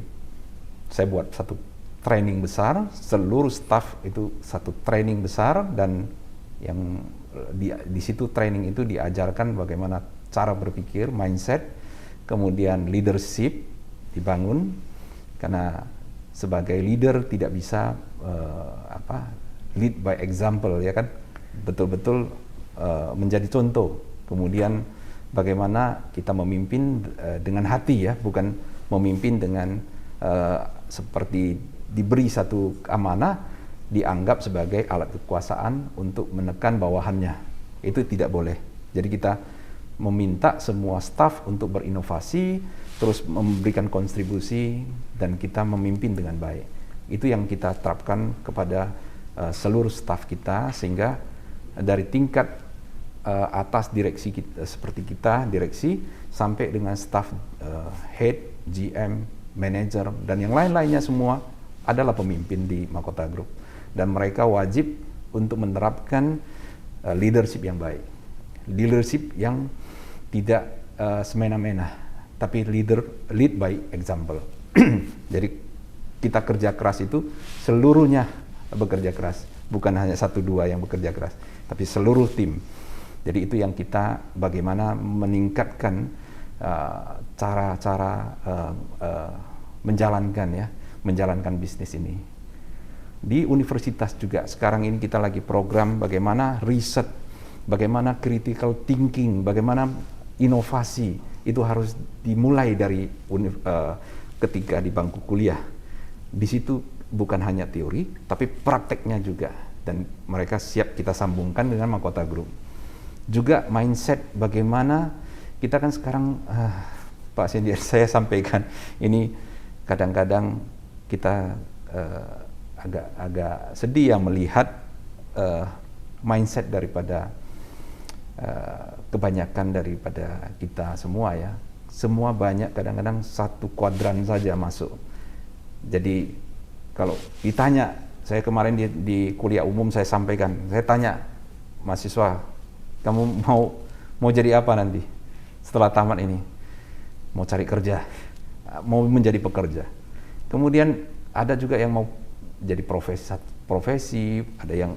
saya buat satu training besar, seluruh staff itu satu training besar, dan yang di situ training itu diajarkan bagaimana cara berpikir, mindset, kemudian leadership dibangun, karena sebagai leader tidak bisa lead by example ya kan, betul-betul menjadi contoh. Kemudian bagaimana kita memimpin dengan hati ya, bukan memimpin dengan seperti diberi satu amanah dianggap sebagai alat kekuasaan untuk menekan bawahannya. Itu tidak boleh. Jadi kita meminta semua staf untuk berinovasi, terus memberikan kontribusi, dan kita memimpin dengan baik. Itu yang kita terapkan kepada seluruh staf kita, sehingga dari tingkat atas direksi kita, seperti kita direksi, sampai dengan staf head, GM, manager, dan yang lain-lainnya semua adalah pemimpin di Mahkota Group, dan mereka wajib untuk menerapkan leadership yang baik, leadership yang tidak semena-mena, tapi lead by example. Jadi kita kerja keras itu seluruhnya bekerja keras, bukan hanya 1-2 yang bekerja keras, tapi seluruh tim. Jadi itu yang kita bagaimana meningkatkan cara-cara menjalankan bisnis ini. Di universitas juga sekarang ini kita lagi program bagaimana riset, bagaimana critical thinking, bagaimana inovasi itu harus dimulai dari ketika di bangku kuliah. Di situ bukan hanya teori, tapi prakteknya juga, dan mereka siap kita sambungkan dengan Mahkota Group. Juga mindset bagaimana kita kan sekarang, Pak Senior, saya sampaikan ini kadang-kadang kita agak sedih ya melihat mindset daripada kebanyakan daripada kita semua ya. Semua banyak kadang-kadang satu kuadran saja masuk. Jadi kalau ditanya, saya kemarin di kuliah umum saya sampaikan, saya tanya mahasiswa, kamu mau jadi apa nanti setelah tamat ini? Mau cari kerja, mau menjadi pekerja. Kemudian ada juga yang mau jadi profesi, ada yang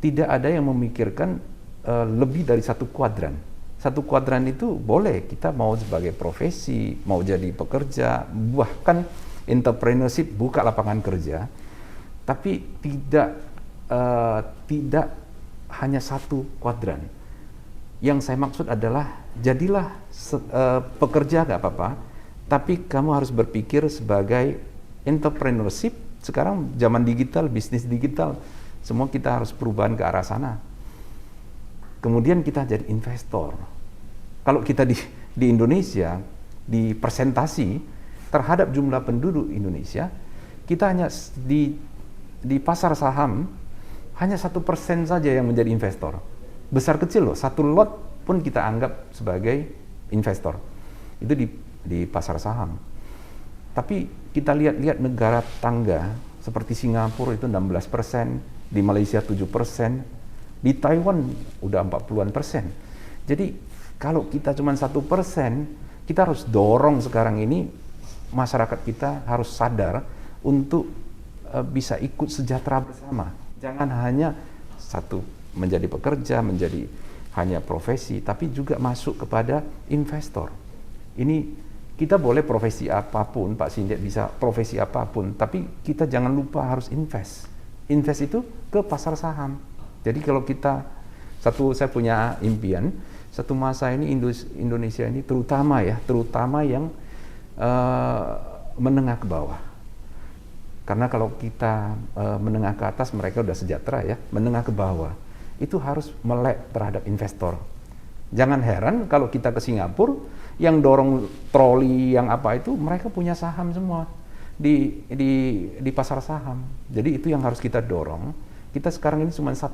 tidak ada yang memikirkan lebih dari satu kuadran. Satu kuadran itu boleh kita mau sebagai profesi, mau jadi pekerja, bahkan entrepreneurship buka lapangan kerja, tapi tidak hanya satu kuadran. Yang saya maksud adalah jadilah pekerja nggak apa-apa, tapi kamu harus berpikir sebagai entrepreneurship. Sekarang zaman digital, bisnis digital, semua kita harus perubahan ke arah sana. Kemudian kita jadi investor. Kalau kita di Indonesia, di presentasi terhadap jumlah penduduk Indonesia, kita hanya di pasar saham hanya 1% saja yang menjadi investor. Besar kecil loh, satu lot pun kita anggap sebagai investor. Itu di pasar saham. Tapi kita lihat negara tangga seperti Singapura itu 16%, di Malaysia 7%, di Taiwan udah 40-an%. Jadi kalau kita cuma 1%, kita harus dorong sekarang ini masyarakat kita harus sadar untuk bisa ikut sejahtera bersama. Jangan hanya satu menjadi pekerja, menjadi hanya profesi, tapi juga masuk kepada investor. Ini kita boleh profesi apapun, Pak Sindiat bisa profesi apapun, tapi kita jangan lupa harus invest. Invest itu ke pasar saham. Jadi kalau saya punya impian, satu masa ini Indonesia ini terutama yang menengah ke bawah. Karena kalau kita menengah ke atas mereka udah sejahtera ya, menengah ke bawah itu harus melek terhadap investor. Jangan heran kalau kita ke Singapura yang dorong troli yang apa itu mereka punya saham semua di pasar saham. Jadi itu yang harus kita dorong. Kita sekarang ini cuma 1%.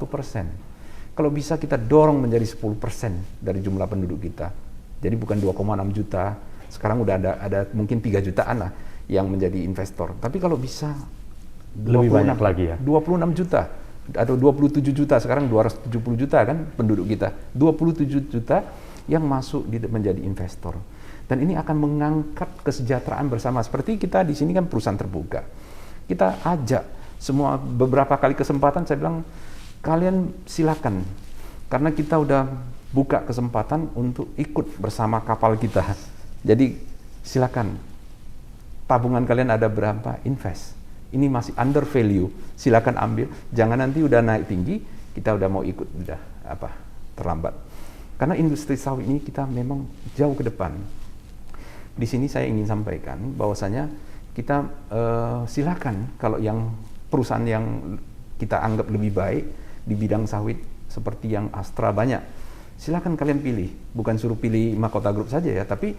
Kalau bisa kita dorong menjadi 10% dari jumlah penduduk kita. Jadi bukan 2,6 juta. Sekarang udah ada mungkin 3 jutaan lah yang menjadi investor. Tapi kalau bisa lebih banyak lagi ya. 26 juta atau 27 juta, sekarang 270 juta kan penduduk kita. 27 juta yang masuk menjadi investor. Dan ini akan mengangkat kesejahteraan bersama. Seperti kita di sini kan perusahaan terbuka. Kita ajak semua, beberapa kali kesempatan saya bilang kalian silakan. Karena kita udah buka kesempatan untuk ikut bersama kapal kita. Jadi silakan. Tabungan kalian ada berapa? Invest. Ini masih under value. Silakan ambil. Jangan nanti udah naik tinggi, kita udah mau ikut udah terlambat. Karena industri sawit ini kita memang jauh ke depan. Di sini saya ingin sampaikan bahwasanya kita silakan kalau yang perusahaan yang kita anggap lebih baik di bidang sawit seperti yang Astra banyak. Silakan kalian pilih, bukan suruh pilih Mahkota Group saja ya, tapi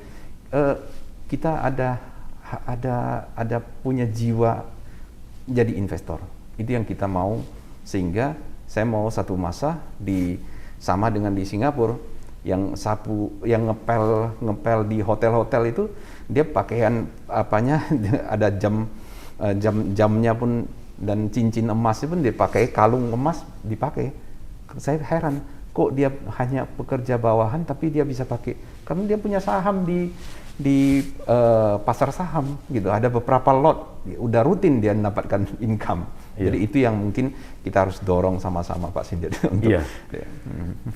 kita ada punya jiwa jadi investor. Itu yang kita mau, sehingga saya mau satu masa sama dengan di Singapura yang ngepel di hotel-hotel itu dia pakaian apanya ada jamnya pun dan cincin emas pun dia pakai, kalung emas dipakai. Saya heran kok dia hanya pekerja bawahan tapi dia bisa pakai, karena dia punya saham di pasar saham gitu. Ada beberapa lot udah rutin dia mendapatkan income. Iya. Jadi itu yang mungkin kita harus dorong sama-sama Pak Sindiat untuk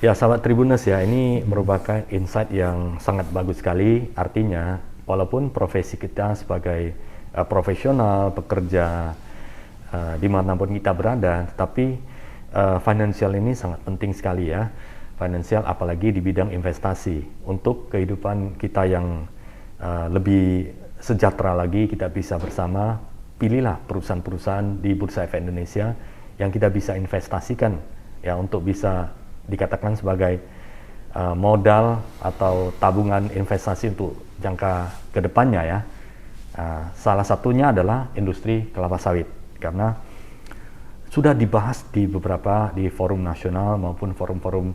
Ya, sahabat Tribuners ya, ini merupakan insight yang sangat bagus sekali. Artinya walaupun profesi kita sebagai profesional pekerja dimanapun kita berada, tapi finansial ini sangat penting sekali ya. Finansial apalagi di bidang investasi untuk kehidupan kita yang lebih sejahtera lagi, kita bisa bersama. Pilihlah perusahaan-perusahaan di Bursa Efek Indonesia yang kita bisa investasikan ya, untuk bisa dikatakan sebagai modal atau tabungan investasi untuk jangka kedepannya ya. Salah satunya adalah industri kelapa sawit, karena sudah dibahas di forum nasional maupun forum-forum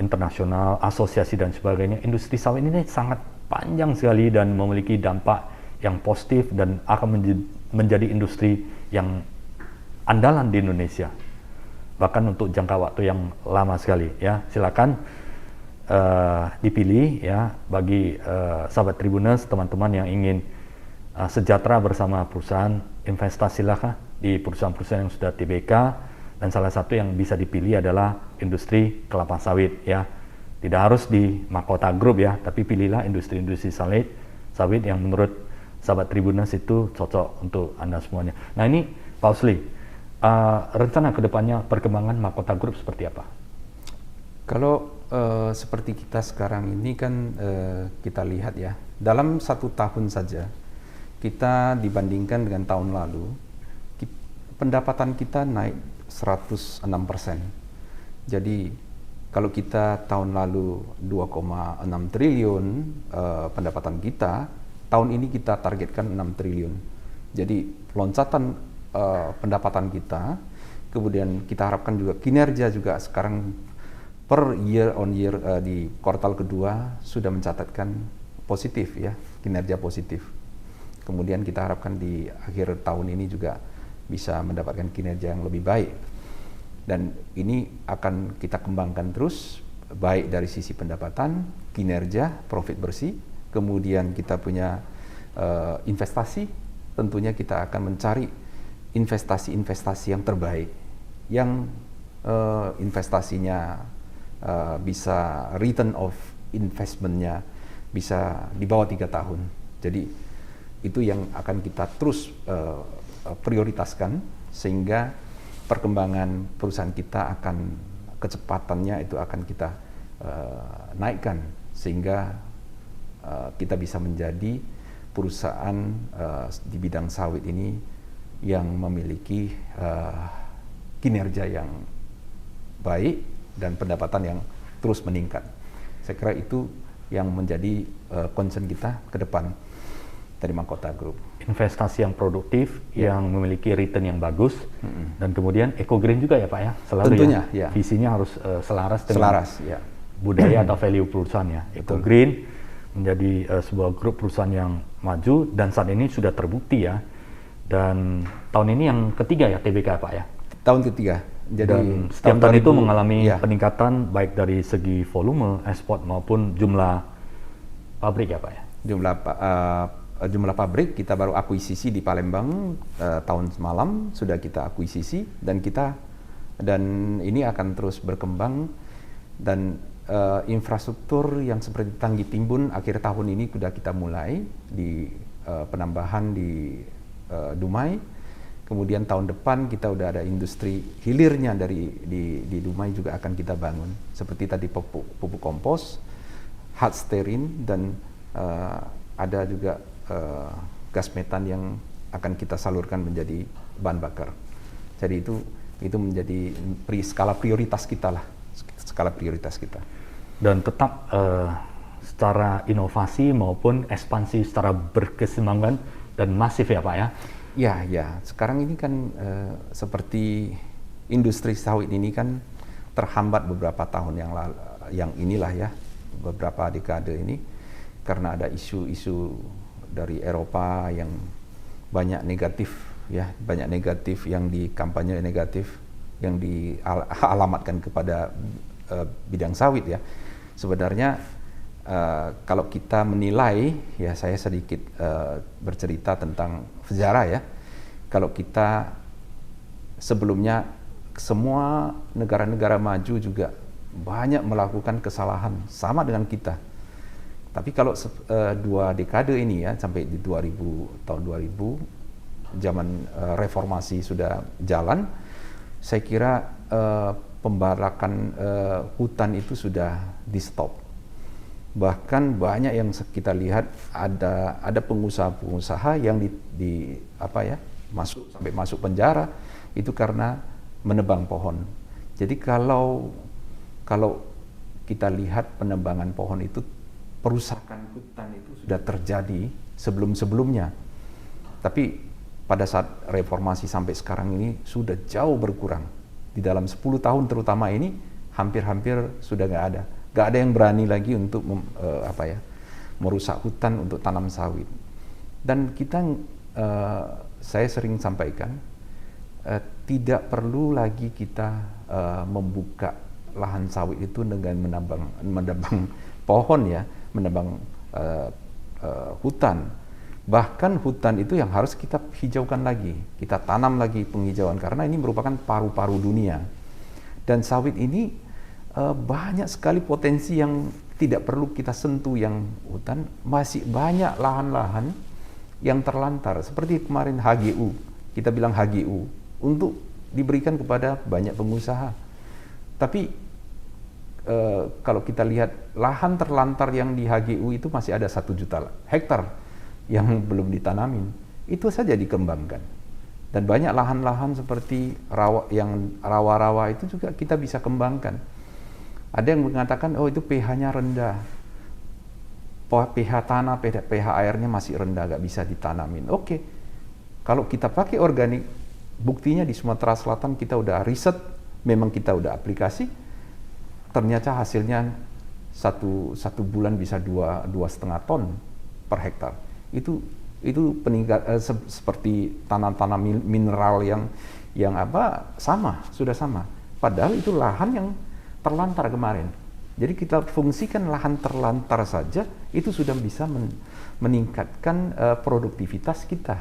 internasional, asosiasi dan sebagainya. Industri sawit ini sangat panjang sekali dan memiliki dampak yang positif dan akan menjadi industri yang andalan di Indonesia, bahkan untuk jangka waktu yang lama sekali ya. Silakan dipilih ya bagi sahabat Tribuners, teman-teman yang ingin sejahtera bersama perusahaan. Investasilah di perusahaan-perusahaan yang sudah TBK, dan salah satu yang bisa dipilih adalah industri kelapa sawit ya. Tidak harus di Mahkota Group ya, tapi pilihlah industri-industri sawit yang menurut sahabat Tribuners itu cocok untuk Anda semuanya. Nah ini Pak Osli, rencana kedepannya perkembangan Mahkota Group seperti apa? Kalau seperti kita sekarang ini kan kita lihat ya, dalam 1 tahun saja kita dibandingkan dengan tahun lalu, pendapatan kita naik 106%. Jadi kalau kita tahun lalu 2,6 triliun pendapatan kita, tahun ini kita targetkan 6 triliun. Jadi loncatan pendapatan kita, kemudian kita harapkan juga kinerja juga sekarang per year on year di kuartal kedua sudah mencatatkan positif ya, kinerja positif. Kemudian kita harapkan di akhir tahun ini juga bisa mendapatkan kinerja yang lebih baik. Dan ini akan kita kembangkan terus, baik dari sisi pendapatan, kinerja, profit bersih, kemudian kita punya investasi, tentunya kita akan mencari investasi-investasi yang terbaik, yang investasinya bisa return of investment-nya bisa di bawah 3 tahun. Jadi itu yang akan kita terus prioritaskan, sehingga perkembangan perusahaan kita akan kecepatannya itu akan kita naikkan, sehingga kita bisa menjadi perusahaan di bidang sawit ini yang memiliki kinerja yang baik dan pendapatan yang terus meningkat. Saya kira itu yang menjadi concern kita ke depan dari Mahkota Group. Investasi yang produktif, yang memiliki return yang bagus, dan kemudian eco-green juga ya Pak ya, selalu tentunya, ya. Visinya harus selaras dengan ya. budaya atau value perusahaan ya. Eco-green menjadi sebuah grup perusahaan yang maju, dan saat ini sudah terbukti ya. Dan tahun ini yang ketiga ya TBK Pak ya? Tahun ketiga. Jadi dan setiap tahun itu mengalami ya, peningkatan baik dari segi volume ekspor maupun jumlah pabrik ya Pak ya? Jumlah pabrik kita baru akuisisi di Palembang tahun semalam sudah kita akuisisi, dan ini akan terus berkembang, dan infrastruktur yang seperti Tanggi Timbun akhir tahun ini sudah kita mulai di penambahan di Dumai. Kemudian tahun depan kita udah ada industri hilirnya di Dumai juga akan kita bangun, seperti tadi pupuk kompos, hard stearin, dan ada juga gas metan yang akan kita salurkan menjadi bahan bakar. Jadi itu menjadi skala prioritas kita lah, skala prioritas kita. Dan tetap secara inovasi maupun ekspansi secara berkesinambungan dan masif ya Pak ya? Ya. Sekarang ini kan seperti industri sawit ini kan terhambat beberapa tahun yang inilah ya, beberapa dekade ini, karena ada isu-isu dari Eropa yang banyak negatif yang dikampanye negatif, yang dialamatkan kepada bidang sawit ya. Sebenarnya kalau kita menilai ya, saya sedikit bercerita tentang sejarah ya. Kalau kita sebelumnya, semua negara-negara maju juga banyak melakukan kesalahan sama dengan kita. Tapi kalau 2 dekade ini ya, sampai di tahun 2000, zaman reformasi sudah jalan, saya kira pembarakan hutan itu sudah di stop. Bahkan banyak yang kita lihat ada pengusaha-pengusaha yang sampai masuk penjara itu karena menebang pohon. Jadi kalau kita lihat penebangan pohon itu, perusakan hutan itu sudah terjadi sebelum-sebelumnya. Tapi pada saat reformasi sampai sekarang ini sudah jauh berkurang. Di dalam 10 tahun terutama ini hampir-hampir sudah nggak ada yang berani lagi untuk merusak hutan untuk tanam sawit. Dan saya sering sampaikan, tidak perlu lagi kita membuka lahan sawit itu dengan menebang pohon ya, menebang hutan. Bahkan hutan itu yang harus kita hijaukan lagi, kita tanam lagi penghijauan, karena ini merupakan paru-paru dunia. Dan sawit ini banyak sekali potensi yang tidak perlu kita sentuh, yang hutan. Masih banyak lahan-lahan yang terlantar seperti kemarin HGU, kita bilang HGU untuk diberikan kepada banyak pengusaha. Tapi kalau kita lihat lahan terlantar yang di HGU itu masih ada 1 juta hektar yang belum ditanamin, itu saja dikembangkan. Dan banyak lahan-lahan seperti rawa-rawa itu juga kita bisa kembangkan. Ada yang mengatakan, oh itu pH-nya rendah, pH tanah, pH airnya masih rendah, gak bisa ditanamin. Oke, kalau kita pakai organik, buktinya di Sumatera Selatan kita udah riset, memang kita udah aplikasi, ternyata hasilnya satu bulan bisa 2,5 ton per hektar. Itu peningkat seperti tanah-tanah mineral yang sudah sama. Padahal itu lahan yang terlantar kemarin. Jadi kita fungsikan lahan terlantar saja, itu sudah bisa meningkatkan produktivitas kita.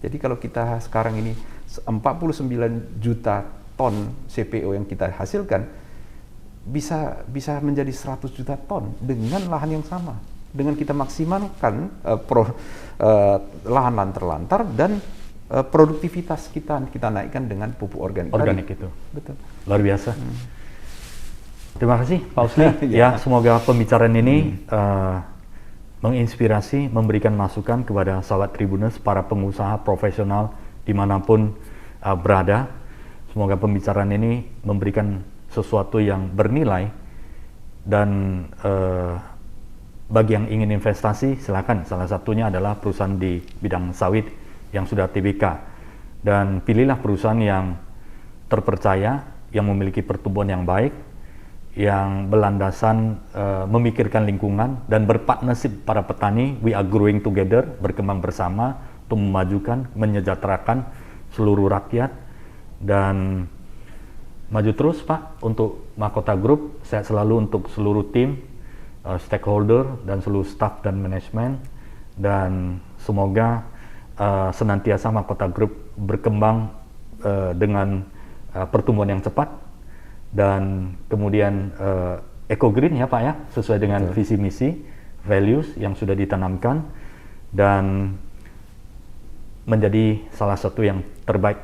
Jadi kalau kita sekarang ini 49 juta ton CPO yang kita hasilkan, bisa menjadi 100 juta ton dengan lahan yang sama. Dengan kita maksimalkan lahan-lahan terlantar dan produktivitas kita naikkan dengan pupuk organik. Organik itu. Betul. Luar biasa. Terima kasih Pak Usli. Ya, semoga pembicaraan ini menginspirasi, memberikan masukan kepada sahabat Tribuners, para pengusaha profesional dimanapun berada. Semoga pembicaraan ini memberikan sesuatu yang bernilai, dan bagi yang ingin investasi silakan. Salah satunya adalah perusahaan di bidang sawit yang sudah TBK, dan pilihlah perusahaan yang terpercaya, yang memiliki pertumbuhan yang baik, yang berlandasan memikirkan lingkungan dan berpartnership para petani. We are growing together, berkembang bersama untuk memajukan, menyejahterakan seluruh rakyat, dan maju terus Pak untuk Mahkota Group. Sehat selalu untuk seluruh tim, stakeholder, dan seluruh staff dan manajemen, dan semoga senantiasa Mahkota Group berkembang dengan pertumbuhan yang cepat, dan kemudian eco green ya Pak ya, sesuai dengan visi misi, values yang sudah ditanamkan, dan menjadi salah satu yang terbaik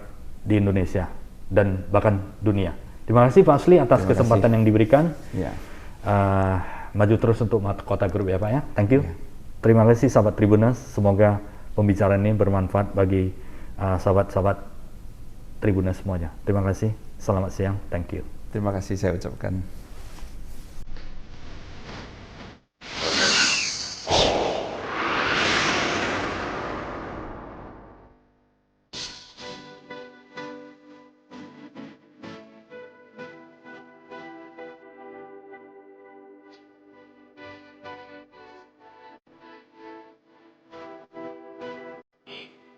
di Indonesia dan bahkan dunia. Terima kasih Pak Usli atas kesempatan yang diberikan. Ya. Maju terus untuk Mahkota Group ya Pak ya. Thank you. Terima kasih sahabat Tribuners. Semoga pembicaraan ini bermanfaat bagi sahabat-sahabat Tribuners semuanya. Terima kasih. Selamat siang. Thank you. Terima kasih saya ucapkan.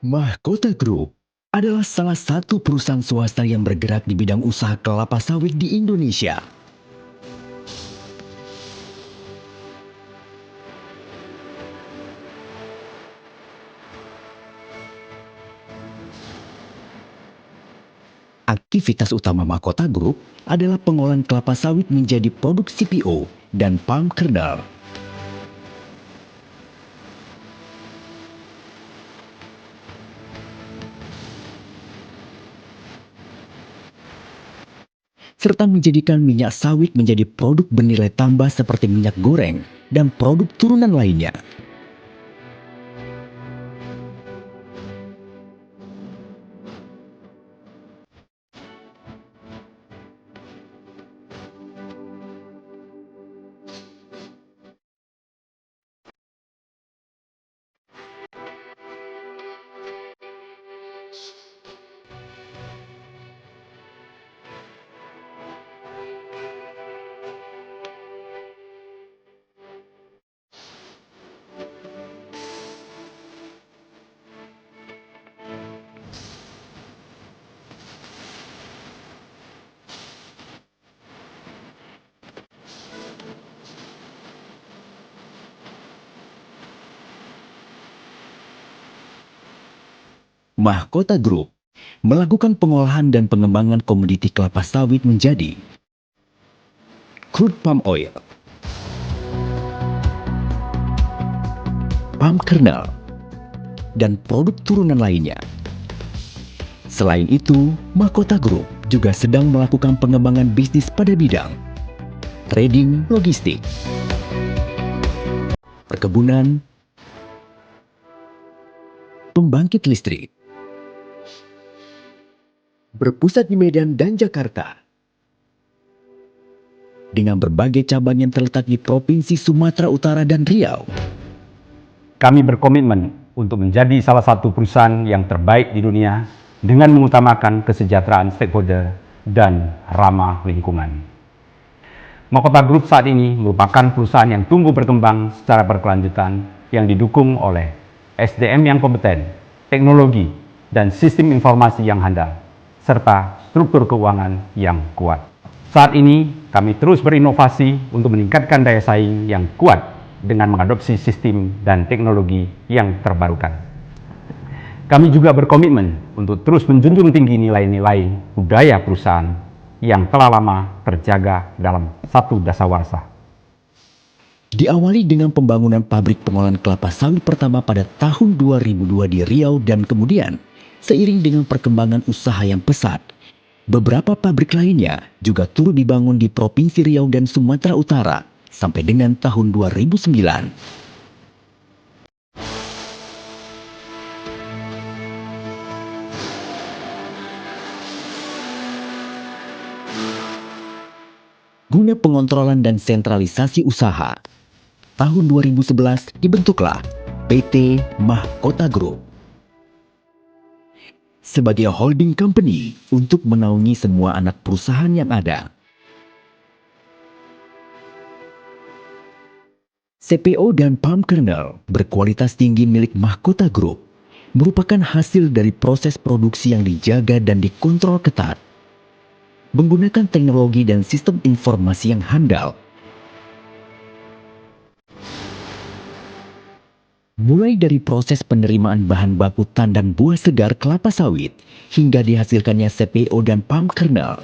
Mahkota Group adalah salah satu perusahaan swasta yang bergerak di bidang usaha kelapa sawit di Indonesia. Aktivitas utama Mahkota Group adalah pengolahan kelapa sawit menjadi produk CPO dan palm kernel. Serta menjadikan minyak sawit menjadi produk bernilai tambah seperti minyak goreng dan produk turunan lainnya. Mahkota Group melakukan pengolahan dan pengembangan komoditi kelapa sawit menjadi crude palm oil, palm kernel, dan produk turunan lainnya. Selain itu, Mahkota Group juga sedang melakukan pengembangan bisnis pada bidang trading logistik, perkebunan, pembangkit listrik. Berpusat di Medan dan Jakarta, dengan berbagai cabang yang terletak di Provinsi Sumatera Utara dan Riau. Kami berkomitmen untuk menjadi salah satu perusahaan yang terbaik di dunia dengan mengutamakan kesejahteraan stakeholder dan ramah lingkungan. Mahkota Group saat ini merupakan perusahaan yang tumbuh berkembang secara berkelanjutan yang didukung oleh SDM yang kompeten, teknologi, dan sistem informasi yang handal, serta struktur keuangan yang kuat. Saat ini, kami terus berinovasi untuk meningkatkan daya saing yang kuat dengan mengadopsi sistem dan teknologi yang terbarukan. Kami juga berkomitmen untuk terus menjunjung tinggi nilai-nilai budaya perusahaan yang telah lama terjaga dalam satu dasawarsa. Diawali dengan pembangunan pabrik pengolahan kelapa sawit pertama pada tahun 2002 di Riau dan kemudian seiring dengan perkembangan usaha yang pesat, beberapa pabrik lainnya juga turut dibangun di Provinsi Riau dan Sumatera Utara sampai dengan tahun 2009. Guna pengontrolan dan sentralisasi usaha, tahun 2011 dibentuklah PT Mahkota Group sebagai holding company untuk menaungi semua anak perusahaan yang ada. CPO dan palm kernel berkualitas tinggi milik Mahkota Group merupakan hasil dari proses produksi yang dijaga dan dikontrol ketat, menggunakan teknologi dan sistem informasi yang handal. Mulai dari proses penerimaan bahan baku tandan buah segar kelapa sawit hingga dihasilkannya CPO dan palm kernel.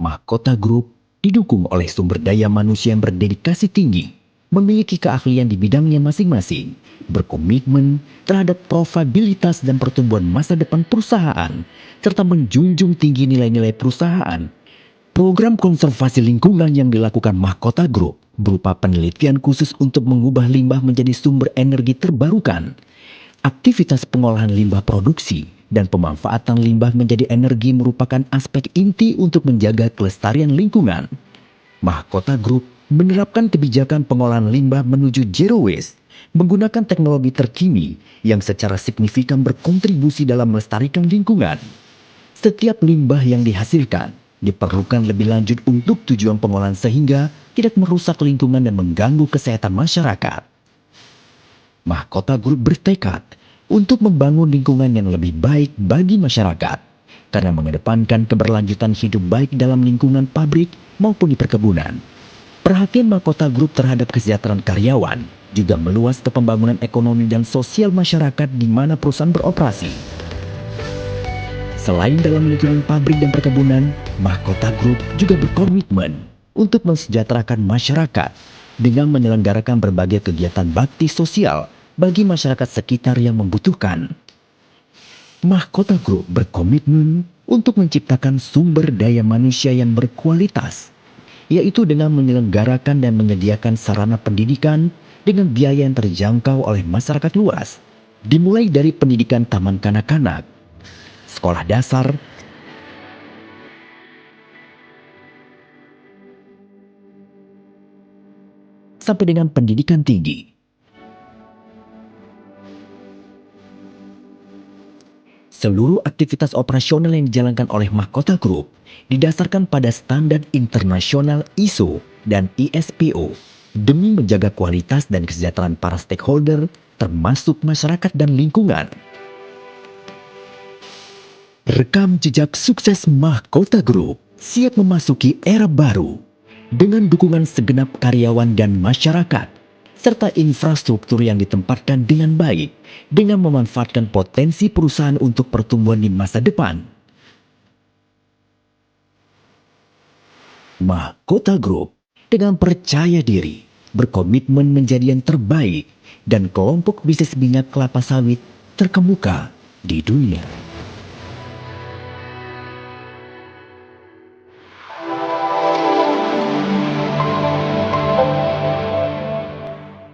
Mahkota Group didukung oleh sumber daya manusia yang berdedikasi tinggi, memiliki keahlian di bidangnya masing-masing, berkomitmen terhadap profitabilitas dan pertumbuhan masa depan perusahaan, serta menjunjung tinggi nilai-nilai perusahaan. Program konservasi lingkungan yang dilakukan Mahkota Group berupa penelitian khusus untuk mengubah limbah menjadi sumber energi terbarukan, aktivitas pengolahan limbah produksi, dan pemanfaatan limbah menjadi energi merupakan aspek inti untuk menjaga kelestarian lingkungan. Mahkota Group menerapkan kebijakan pengolahan limbah menuju zero waste, menggunakan teknologi terkini yang secara signifikan berkontribusi dalam melestarikan lingkungan. Setiap limbah yang dihasilkan diperlukan lebih lanjut untuk tujuan pengolahan sehingga tidak merusak lingkungan dan mengganggu kesehatan masyarakat. Mahkota Group bertekad untuk membangun lingkungan yang lebih baik bagi masyarakat karena mengedepankan keberlanjutan hidup baik dalam lingkungan pabrik maupun di perkebunan. Perhatian Mahkota Group terhadap kesejahteraan karyawan juga meluas ke pembangunan ekonomi dan sosial masyarakat di mana perusahaan beroperasi. Selain dalam lingkungan pabrik dan perkebunan, Mahkota Group juga berkomitmen untuk mensejahterakan masyarakat dengan menyelenggarakan berbagai kegiatan bakti sosial bagi masyarakat sekitar yang membutuhkan. Mahkota Group berkomitmen untuk menciptakan sumber daya manusia yang berkualitas, yaitu dengan menyelenggarakan dan menyediakan sarana pendidikan dengan biaya yang terjangkau oleh masyarakat luas, dimulai dari pendidikan taman kanak-kanak, sekolah dasar, sampai dengan pendidikan tinggi. Seluruh aktivitas operasional yang dijalankan oleh Mahkota Group didasarkan pada standar internasional ISO dan ISPO demi menjaga kualitas dan kesejahteraan para stakeholder termasuk masyarakat dan lingkungan. Rekam jejak sukses Mahkota Group siap memasuki era baru dengan dukungan segenap karyawan dan masyarakat, serta infrastruktur yang ditempatkan dengan baik dengan memanfaatkan potensi perusahaan untuk pertumbuhan di masa depan. Mahkota Group dengan percaya diri berkomitmen menjadi yang terbaik dan kelompok bisnis minyak kelapa sawit terkemuka di dunia.